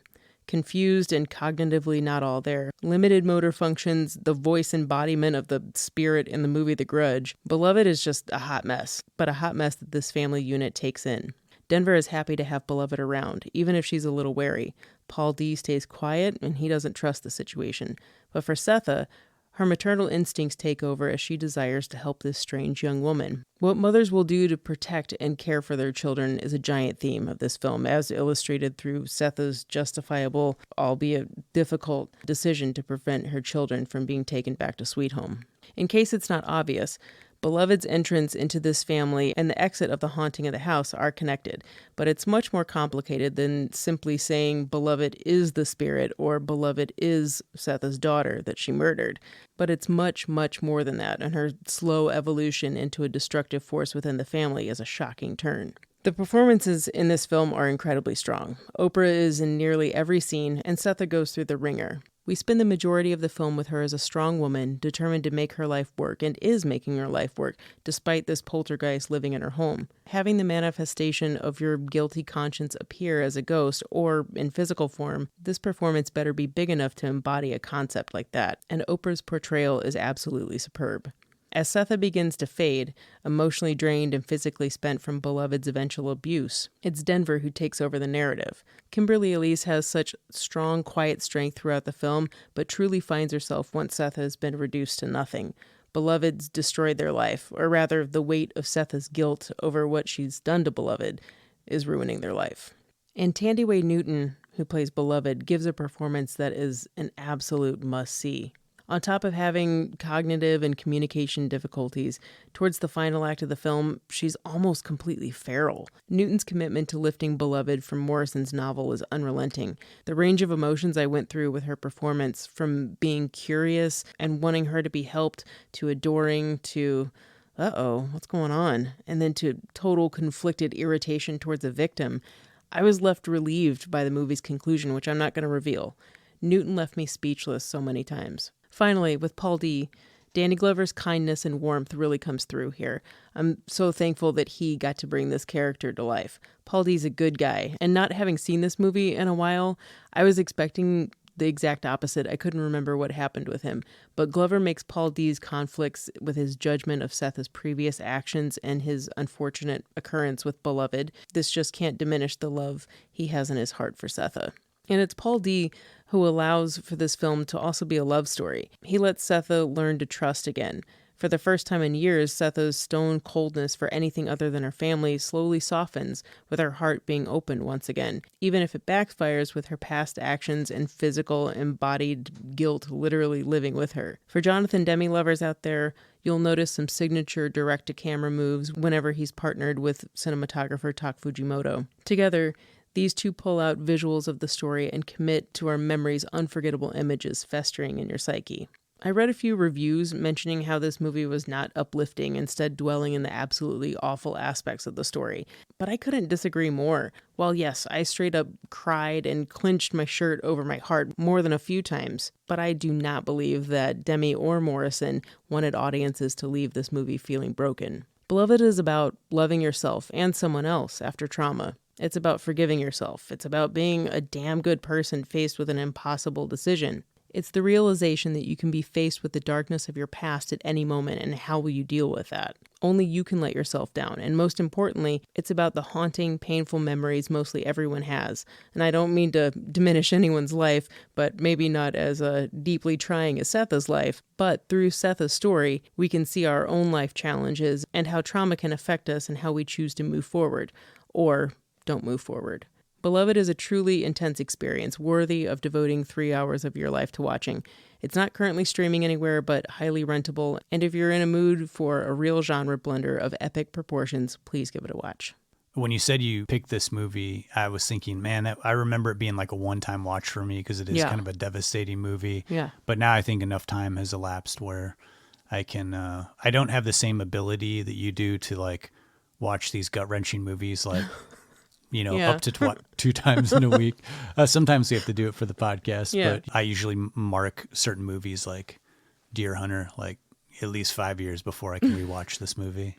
Confused and cognitively not all there, limited motor functions, the voice embodiment of the spirit in the movie The Grudge, Beloved is just a hot mess, but a hot mess that this family unit takes in. Denver is happy to have Beloved around, even if she's a little wary. Paul D. stays quiet, and he doesn't trust the situation. But for Setha, her maternal instincts take over as she desires to help this strange young woman. What mothers will do to protect and care for their children is a giant theme of this film, as illustrated through Setha's justifiable, albeit difficult, decision to prevent her children from being taken back to Sweet Home. In case it's not obvious, Beloved's entrance into this family and the exit of the haunting of the house are connected, but it's much more complicated than simply saying Beloved is the spirit or Beloved is Setha's daughter that she murdered. But it's much, much more than that, and her slow evolution into a destructive force within the family is a shocking turn. The performances in this film are incredibly strong. Oprah is in nearly every scene, and Setha goes through the ringer. We spend the majority of the film with her as a strong woman, determined to make her life work, and is making her life work, despite this poltergeist living in her home. Having the manifestation of your guilty conscience appear as a ghost, or in physical form, this performance better be big enough to embody a concept like that, and Oprah's portrayal is absolutely superb. As Setha begins to fade, emotionally drained and physically spent from Beloved's eventual abuse, it's Denver who takes over the narrative. Kimberly Elise has such strong, quiet strength throughout the film, but truly finds herself once Setha has been reduced to nothing. Beloved's destroyed their life, or rather, the weight of Setha's guilt over what she's done to Beloved is ruining their life. And Thandiwe Newton, who plays Beloved, gives a performance that is an absolute must-see. On top of having cognitive and communication difficulties, towards the final act of the film, she's almost completely feral. Newton's commitment to lifting Beloved from Morrison's novel is unrelenting. The range of emotions I went through with her performance, from being curious and wanting her to be helped, to adoring, to, uh-oh, what's going on? And then to total conflicted irritation towards a victim, I was left relieved by the movie's conclusion, which I'm not going to reveal. Newton left me speechless so many times. Finally, with Paul D., Danny Glover's kindness and warmth really comes through here. I'm so thankful that he got to bring this character to life. Paul D's a good guy, and not having seen this movie in a while, I was expecting the exact opposite. I couldn't remember what happened with him. But Glover makes Paul D's conflicts with his judgment of Setha's previous actions and his unfortunate occurrence with Beloved. This just can't diminish the love he has in his heart for Setha. And it's Paul D. who allows for this film to also be a love story. He lets Setha learn to trust again. For the first time in years, Setha's stone coldness for anything other than her family slowly softens, with her heart being opened once again, even if it backfires with her past actions and physical embodied guilt literally living with her. For Jonathan Demme lovers out there, you'll notice some signature direct-to-camera moves whenever he's partnered with cinematographer Tak Fujimoto. Together, these two pull out visuals of the story and commit to our memory's unforgettable images festering in your psyche. I read a few reviews mentioning how this movie was not uplifting, instead dwelling in the absolutely awful aspects of the story. But I couldn't disagree more. While yes, I straight up cried and clenched my shirt over my heart more than a few times, but I do not believe that Demme or Morrison wanted audiences to leave this movie feeling broken. Beloved is about loving yourself and someone else after trauma. It's about forgiving yourself. It's about being a damn good person faced with an impossible decision. It's the realization that you can be faced with the darkness of your past at any moment, and how will you deal with that? Only you can let yourself down. And most importantly, it's about the haunting, painful memories mostly everyone has. And I don't mean to diminish anyone's life, but maybe not as deeply trying as Setha's life. But through Setha's story, we can see our own life challenges and how trauma can affect us and how we choose to move forward, or don't move forward. Beloved is a truly intense experience, worthy of devoting 3 hours of your life to watching. It's not currently streaming anywhere, but highly rentable, and if you're in a mood for a real genre blender of epic proportions, please give it a watch. When you said you picked this movie, I was thinking, man, I remember it being like a one-time watch for me because it is kind of a devastating movie. Yeah. But now I think enough time has elapsed where I can, I don't have the same ability that you do to like watch these gut-wrenching movies like... up to 2 times in a week. Sometimes we have to do it for the podcast, but I usually mark certain movies like Deer Hunter, like at least 5 years before I can rewatch this movie,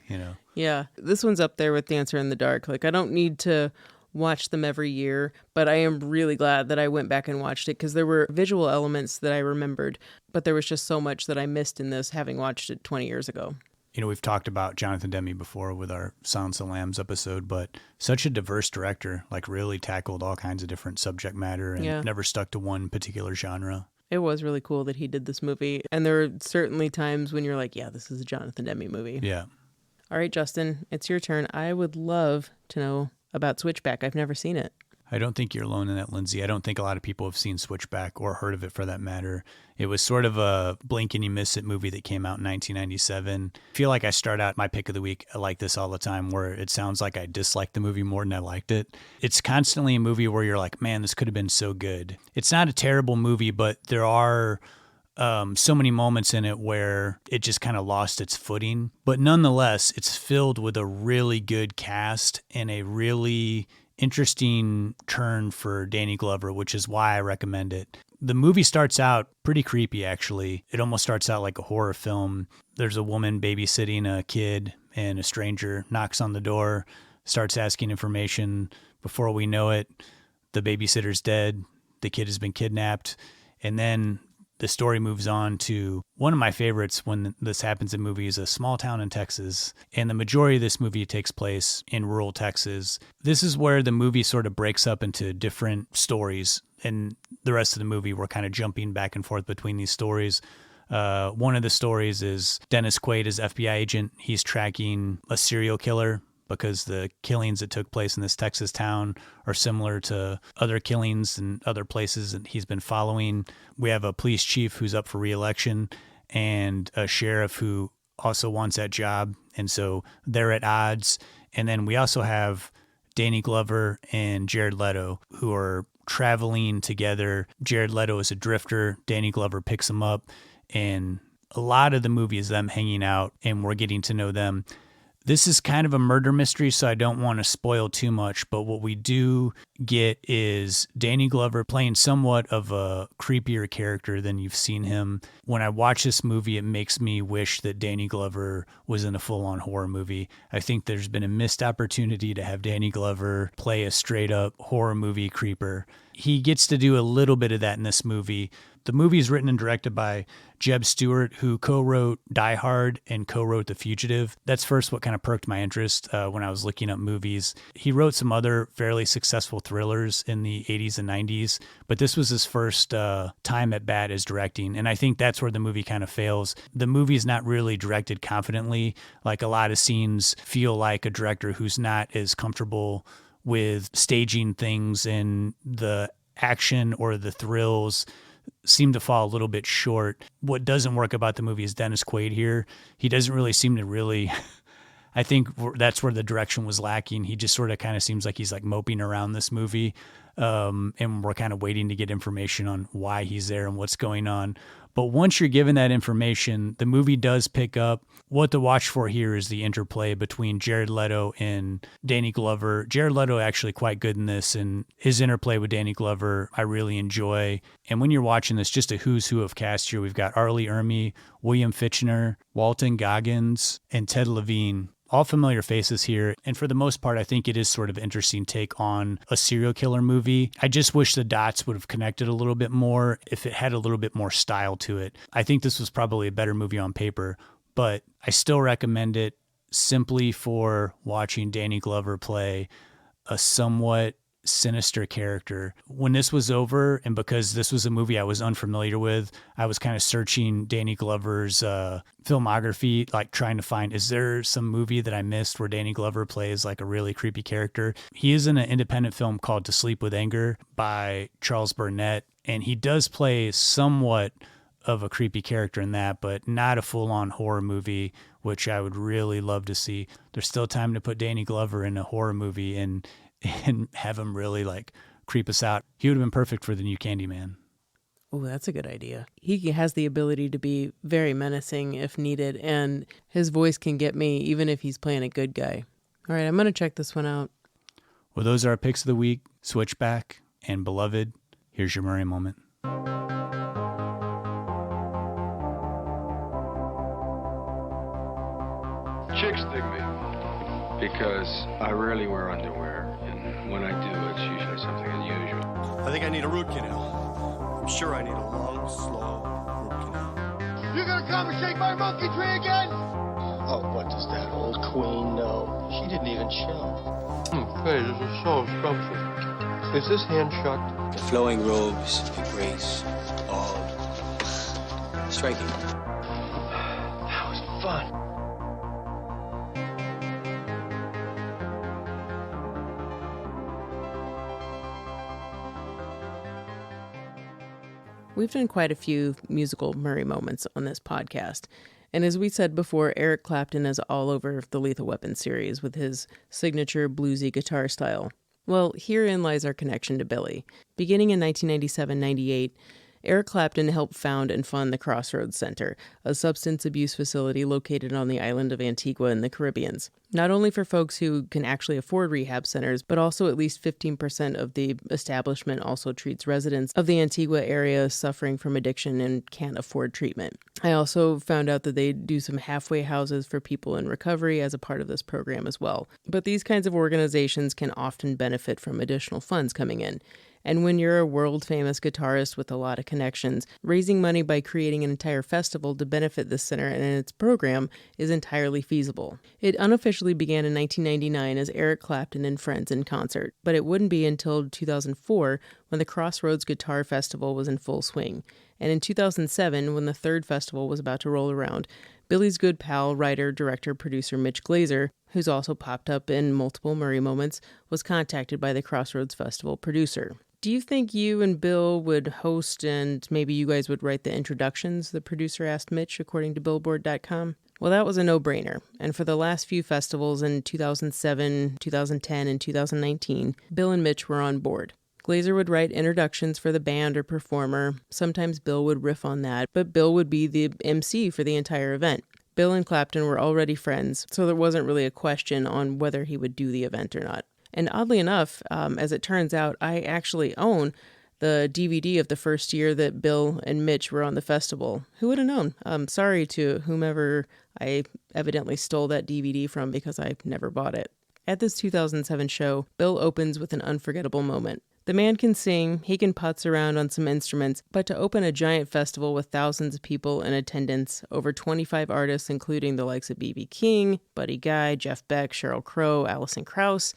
Yeah, this one's up there with Dancer in the Dark. Like, I don't need to watch them every year, but I am really glad that I went back and watched it because there were visual elements that I remembered, but there was just so much that I missed in this having watched it 20 years ago. We've talked about Jonathan Demme before with our Silence of the Lambs episode, but such a diverse director, like really tackled all kinds of different subject matter and never stuck to one particular genre. It was really cool that he did this movie. And there are certainly times when you're like, yeah, this is a Jonathan Demme movie. Yeah. All right, Justin, it's your turn. I would love to know about Switchback. I've never seen it. I don't think you're alone in that, Lindsay. I don't think a lot of people have seen Switchback or heard of it for that matter. It was sort of a blink and you miss it movie that came out in 1997. I feel like I start out my pick of the week like this all the time, where it sounds like I disliked the movie more than I liked it. It's constantly a movie where you're like, man, this could have been so good. It's not a terrible movie, but there are so many moments in it where it just kind of lost its footing. But nonetheless, it's filled with a really good cast and a really interesting turn for Danny Glover, which is why I recommend it. The movie starts out pretty creepy, actually. It almost starts out like a horror film. There's a woman babysitting a kid, and a stranger knocks on the door, starts asking information. Before we know it, the babysitter's dead. The kid has been kidnapped. And then the story moves on to one of my favorites when this happens in movies, a small town in Texas. And the majority of this movie takes place in rural Texas. This is where the movie sort of breaks up into different stories. And the rest of the movie, we're kind of jumping back and forth between these stories. One of the stories is Dennis Quaid is FBI agent. He's tracking a serial killer because the killings that took place in this Texas town are similar to other killings in other places that he's been following. We have a police chief who's up for re-election and a sheriff who also wants that job. And so they're at odds. And then we also have Danny Glover and Jared Leto who are traveling together. Jared Leto is a drifter. Danny Glover picks him up. And a lot of the movie is them hanging out and we're getting to know them. This is kind of a murder mystery, so I don't want to spoil too much, but what we do get is Danny Glover playing somewhat of a creepier character than you've seen him. When I watch this movie, it makes me wish that Danny Glover was in a full-on horror movie. I think there's been a missed opportunity to have Danny Glover play a straight-up horror movie creeper. He gets to do a little bit of that in this movie. The movie is written and directed by Jeb Stewart, who co-wrote Die Hard and co-wrote The Fugitive. That's first what kind of perked my interest when I was looking up movies. He wrote some other fairly successful thrillers in the 80s and 90s, but this was his first time at bat as directing, and I think that's where the movie kind of fails. The movie is not really directed confidently. Like a lot of scenes feel like a director who's not as comfortable with staging things, and the action or the thrills seem to fall a little bit short. What doesn't work about the movie is Dennis Quaid here. He doesn't really seem to really... I think that's where the direction was lacking. He just sort of kind of seems like he's like moping around this movie. And we're kind of waiting to get information on why he's there and what's going on. But once you're given that information, the movie does pick up. What to watch for here is the interplay between Jared Leto and Danny Glover. Jared Leto actually quite good in this, and his interplay with Danny Glover I really enjoy. And when you're watching this, just a who's who of cast here. We've got Arlie Ermey, William Fichtner, Walton Goggins, and Ted Levine. All familiar faces here. And for the most part, I think it is sort of an interesting take on a serial killer movie. I just wish the dots would have connected a little bit more if it had a little bit more style to it. I think this was probably a better movie on paper, but I still recommend it simply for watching Danny Glover play a somewhat sinister character. When this was over, and because this was a movie I was unfamiliar with, I was kind of searching Danny Glover's filmography, like trying to find, is there some movie that I missed where Danny Glover plays like a really creepy character? He is in an independent film called To Sleep with Anger by Charles Burnett, and he does play somewhat of a creepy character in that, but not a full-on horror movie, which I would really love to see. There's still time to put Danny Glover in a horror movie and have him really like creep us out. He would have been perfect for the new Candyman. Oh, that's a good idea. He has the ability to be very menacing if needed, and his voice can get me even if he's playing a good guy. All right, I'm going to check this one out. Well, those are our picks of the week, Switchback and Beloved. Here's your Murray moment. Chicks dig me because I rarely wear underwear, and when I do, it's usually something unusual. I think I need a root canal. I'm sure I need a long, slow root canal. You gonna come and shake my monkey tree again? Oh, what does that old queen know? She didn't even chill. Hey, this is so scrumptious. Is this hand shucked? The flowing robes, the grace, all striking. That was fun. We've done quite a few musical Murray moments on this podcast. And as we said before, Eric Clapton is all over the Lethal Weapon series with his signature bluesy guitar style. Well, herein lies our connection to Billy. Beginning in 1997-98, Eric Clapton helped found and fund the Crossroads Center, a substance abuse facility located on the island of Antigua in the Caribbean. Not only for folks who can actually afford rehab centers, but also at least 15% of the establishment also treats residents of the Antigua area suffering from addiction and can't afford treatment. I also found out that they do some halfway houses for people in recovery as a part of this program as well. But these kinds of organizations can often benefit from additional funds coming in. And when you're a world-famous guitarist with a lot of connections, raising money by creating an entire festival to benefit this center and its program is entirely feasible. It unofficially began in 1999 as Eric Clapton and Friends in concert, but it wouldn't be until 2004 when the Crossroads Guitar Festival was in full swing. And in 2007, when the third festival was about to roll around, Billy's good pal, writer, director, producer Mitch Glazer, who's also popped up in multiple Murray moments, was contacted by the Crossroads Festival producer. Do you think you and Bill would host and maybe you guys would write the introductions, the producer asked Mitch, according to Billboard.com? Well, that was a no-brainer. And for the last few festivals in 2007, 2010, and 2019, Bill and Mitch were on board. Glazer would write introductions for the band or performer. Sometimes Bill would riff on that, but Bill would be the MC for the entire event. Bill and Clapton were already friends, so there wasn't really a question on whether he would do the event or not. And oddly enough, as it turns out, I actually own the DVD of the first year that Bill and Mitch were on the festival. Who would have known? Sorry to whomever I evidently stole that DVD from because I never bought it. At this 2007 show, Bill opens with an unforgettable moment. The man can sing, he can putz around on some instruments, but to open a giant festival with thousands of people in attendance, over 25 artists including the likes of B.B. King, Buddy Guy, Jeff Beck, Sheryl Crow, Alison Krauss,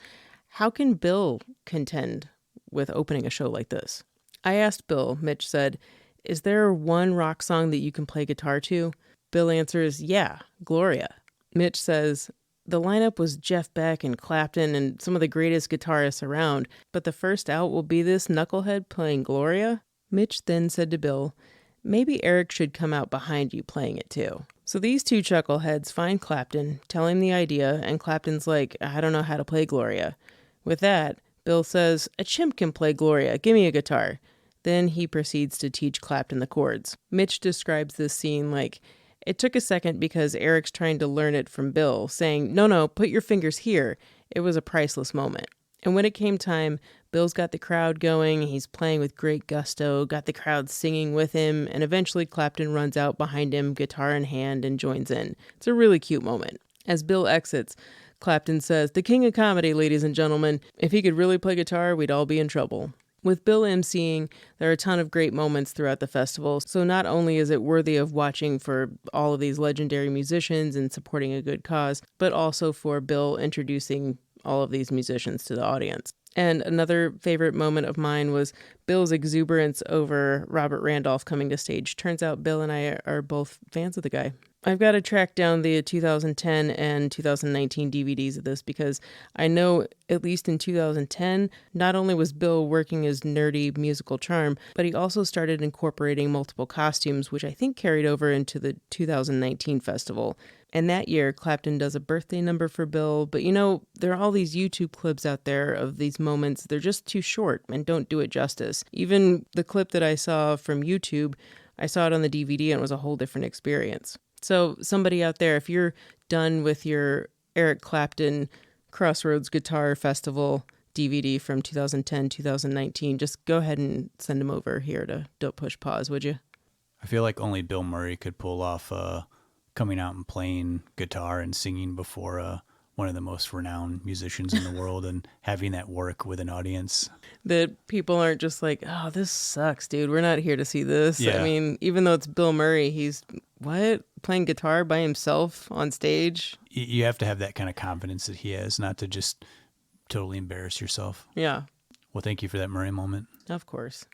how can Bill contend with opening a show like this? I asked Bill, Mitch said, is there one rock song that you can play guitar to? Bill answers, yeah, Gloria. Mitch says, the lineup was Jeff Beck and Clapton and some of the greatest guitarists around, but the first out will be this knucklehead playing Gloria? Mitch then said to Bill, maybe Eric should come out behind you playing it too. So these two chuckleheads find Clapton, tell him the idea, and Clapton's like, I don't know how to play Gloria. With that, Bill says, a chimp can play Gloria, give me a guitar. Then he proceeds to teach Clapton the chords. Mitch describes this scene like, it took a second because Eric's trying to learn it from Bill, saying, no, put your fingers here. It was a priceless moment. And when it came time, Bill's got the crowd going, he's playing with great gusto, got the crowd singing with him, and eventually Clapton runs out behind him, guitar in hand, and joins in. It's a really cute moment. As Bill exits, Clapton says, "The king of comedy, ladies and gentlemen. If he could really play guitar, we'd all be in trouble." With Bill emceeing, there are a ton of great moments throughout the festival, so not only is it worthy of watching for all of these legendary musicians and supporting a good cause, but also for Bill introducing all of these musicians to the audience. And another favorite moment of mine was Bill's exuberance over Robert Randolph coming to stage. Turns out Bill and I are both fans of the guy. I've got to track down the 2010 and 2019 DVDs of this because I know, at least in 2010, not only was Bill working his nerdy musical charm, but he also started incorporating multiple costumes, which I think carried over into the 2019 festival. And that year, Clapton does a birthday number for Bill, but there are all these YouTube clips out there of these moments. They're just too short and don't do it justice. Even the clip that I saw from YouTube, I saw it on the DVD and it was a whole different experience. So somebody out there, if you're done with your Eric Clapton Crossroads Guitar Festival DVD from 2010, 2019, just go ahead and send them over here to Don't Push Pause, would you? I feel like only Bill Murray could pull off coming out and playing guitar and singing before one of the most renowned musicians in the world and having that work with an audience. That people aren't just like, oh, this sucks, dude. We're not here to see this. Yeah. I mean, even though it's Bill Murray, he's, playing guitar by himself on stage? You have to have that kind of confidence that he has, not to just totally embarrass yourself. Yeah. Well, thank you for that Murray moment. Of course.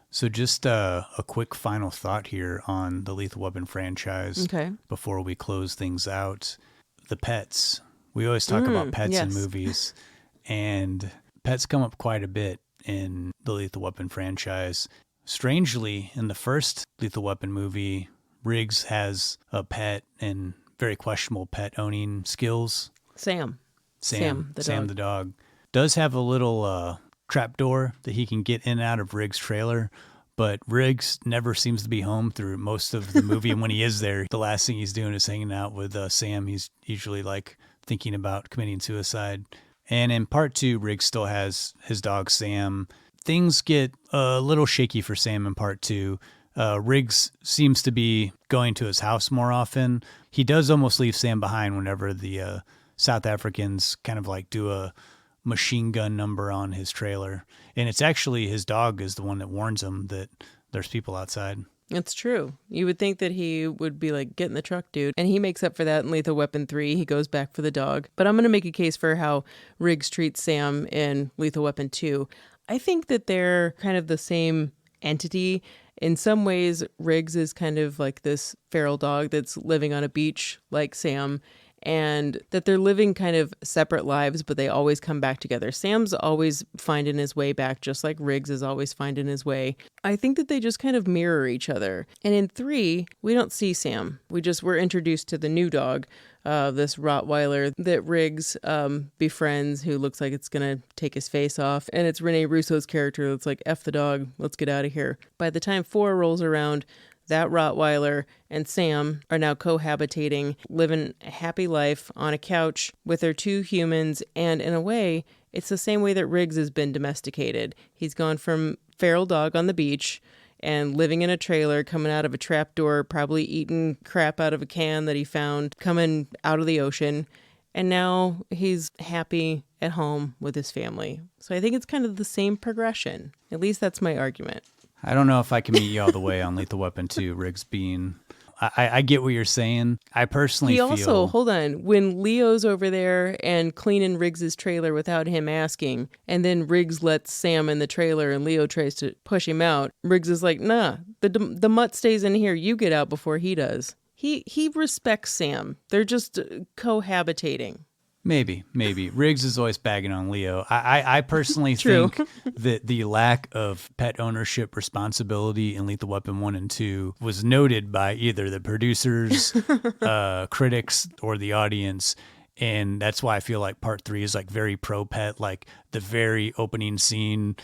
So just a quick final thought here on the Lethal Weapon franchise before we close things out. The pets. We always talk about pets in movies, and pets come up quite a bit in the Lethal Weapon franchise. Strangely, in the first Lethal Weapon movie, Riggs has a pet and very questionable pet owning skills. Sam the dog. Does have a little trapdoor that he can get in and out of Riggs' trailer, but Riggs never seems to be home through most of the movie. And when he is there, the last thing he's doing is hanging out with Sam. He's usually thinking about committing suicide. And in part 2, Riggs still has his dog Sam. Things get a little shaky for Sam in part 2. Riggs seems to be going to his house more often. He does almost leave Sam behind whenever the South Africans kind of do a machine gun number on his trailer. And it's actually his dog is the one that warns him that there's people outside. It's true. You would think that he would be get in the truck, dude. And he makes up for that in Lethal Weapon 3. He goes back for the dog. But I'm going to make a case for how Riggs treats Sam in Lethal Weapon 2. I think that they're kind of the same entity. In some ways, Riggs is kind of like this feral dog that's living on a beach like Sam, and that they're living kind of separate lives, but they always come back together. Sam's always finding his way back, just like Riggs is always finding his way. I think that they just kind of mirror each other. And in 3, we don't see Sam. We're introduced to the new dog, this Rottweiler that Riggs befriends, who looks like it's going to take his face off. And it's Rene Russo's character that's like, F the dog, let's get out of here. By the time 4 rolls around, that Rottweiler and Sam are now cohabitating, living a happy life on a couch with their 2 humans. And in a way, it's the same way that Riggs has been domesticated. He's gone from feral dog on the beach and living in a trailer, coming out of a trapdoor, probably eating crap out of a can that he found coming out of the ocean. And now he's happy at home with his family. So I think it's kind of the same progression. At least that's my argument. I don't know if I can meet you all the way on Lethal Weapon 2, Riggs being... I get what you're saying. I personally feel... He also, hold on, when Leo's over there and cleaning Riggs's trailer without him asking, and then Riggs lets Sam in the trailer and Leo tries to push him out, Riggs is like, nah, the mutt stays in here, you get out before he does. He respects Sam. They're just cohabitating. Maybe. Riggs is always bagging on Leo. I personally think that the lack of pet ownership responsibility in Lethal Weapon 1 and 2 was noted by either the producers, critics, or the audience. And that's why I feel like part 3 is very pro-pet, the very opening scene.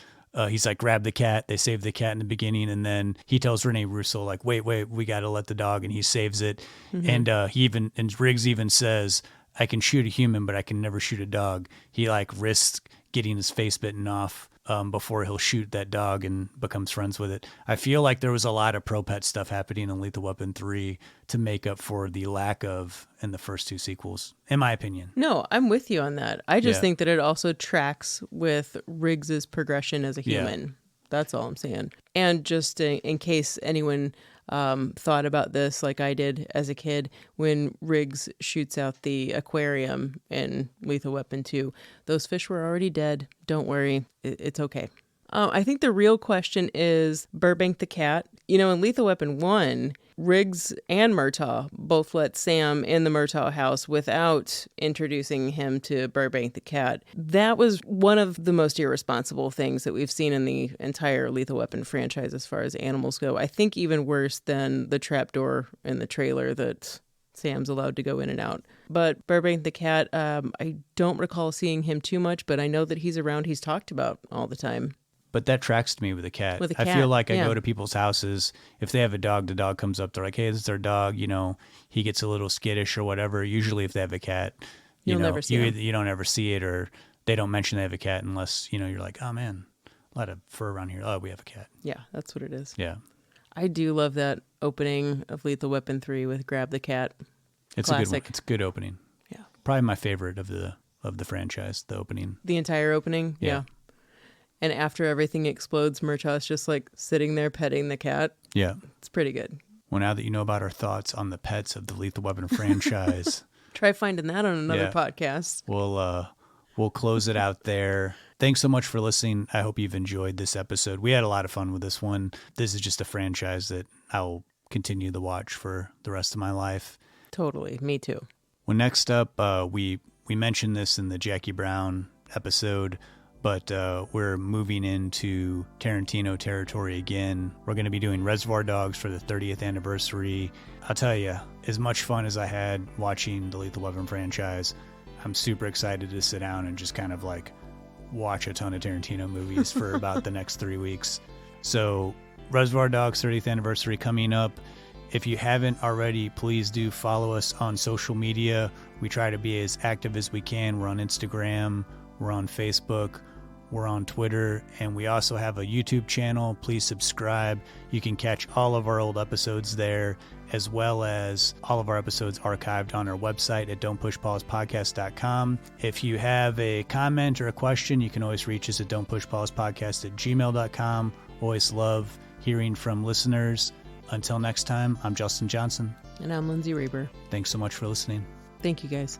He's grab the cat. They save the cat in the beginning. And then he tells Rene Russo, wait, we got to let the dog. And he saves it. Mm-hmm. And Riggs even says, I can shoot a human, but I can never shoot a dog. He risks getting his face bitten off before he'll shoot that dog and becomes friends with it. I feel like there was a lot of pro-pet stuff happening in Lethal Weapon 3 to make up for the lack of in the first 2 sequels, in my opinion. No, I'm with you on that. I just think that it also tracks with Riggs's progression as a human. Yeah. That's all I'm saying. And just in case anyone thought about this like I did as a kid, when Riggs shoots out the aquarium in Lethal Weapon 2, those fish were already dead. Don't worry. It's okay. I think the real question is Burbank the cat. You know, in Lethal Weapon 1, Riggs and Murtaugh both let Sam in the Murtaugh house without introducing him to Burbank the cat. That was one of the most irresponsible things that we've seen in the entire Lethal Weapon franchise as far as animals go. I think even worse than the trapdoor in the trailer that Sam's allowed to go in and out. But Burbank the cat, I don't recall seeing him too much, but I know that he's around. He's talked about all the time. But that tracks to me with a cat. I feel like I go to people's houses. If they have a dog, the dog comes up. They're like, hey, this is our dog. You know, he gets a little skittish or whatever. Usually if they have a cat, you don't ever see it, or they don't mention they have a cat unless, you know, you're like, oh, man, a lot of fur around here. Oh, we have a cat. Yeah, that's what it is. Yeah. I do love that opening of Lethal Weapon 3 with Grab the Cat. It's classic. A good one. It's a good opening. Yeah. Probably my favorite of the franchise, the opening. The entire opening? Yeah. And after everything explodes, Murtaugh's just like sitting there petting the cat. Yeah. It's pretty good. Well, now that you know about our thoughts on the pets of the Lethal Weapon franchise. Try finding that on another podcast. We'll close it out there. Thanks so much for listening. I hope you've enjoyed this episode. We had a lot of fun with this one. This is just a franchise that I'll continue to watch for the rest of my life. Totally. Me too. Well, next up, we mentioned this in the Jackie Brown episode, but we're moving into Tarantino territory again. We're going to be doing Reservoir Dogs for the 30th anniversary. I'll tell you, as much fun as I had watching the Lethal Weapon franchise, I'm super excited to sit down and just kind of like watch a ton of Tarantino movies for about the next 3 weeks. So Reservoir Dogs 30th anniversary coming up. If you haven't already, please do follow us on social media. We try to be as active as we can. We're on Instagram, we're on Facebook, we're on Twitter, and we also have a YouTube channel. Please subscribe. You can catch all of our old episodes there, as well as all of our episodes archived on our website at don'tpushpausepodcast.com. If you have a comment or a question, you can always reach us at don'tpushpausepodcast@gmail.com. Always love hearing from listeners. Until next time, I'm Justin Johnson. And I'm Lindsay Reber. Thanks so much for listening. Thank you, guys.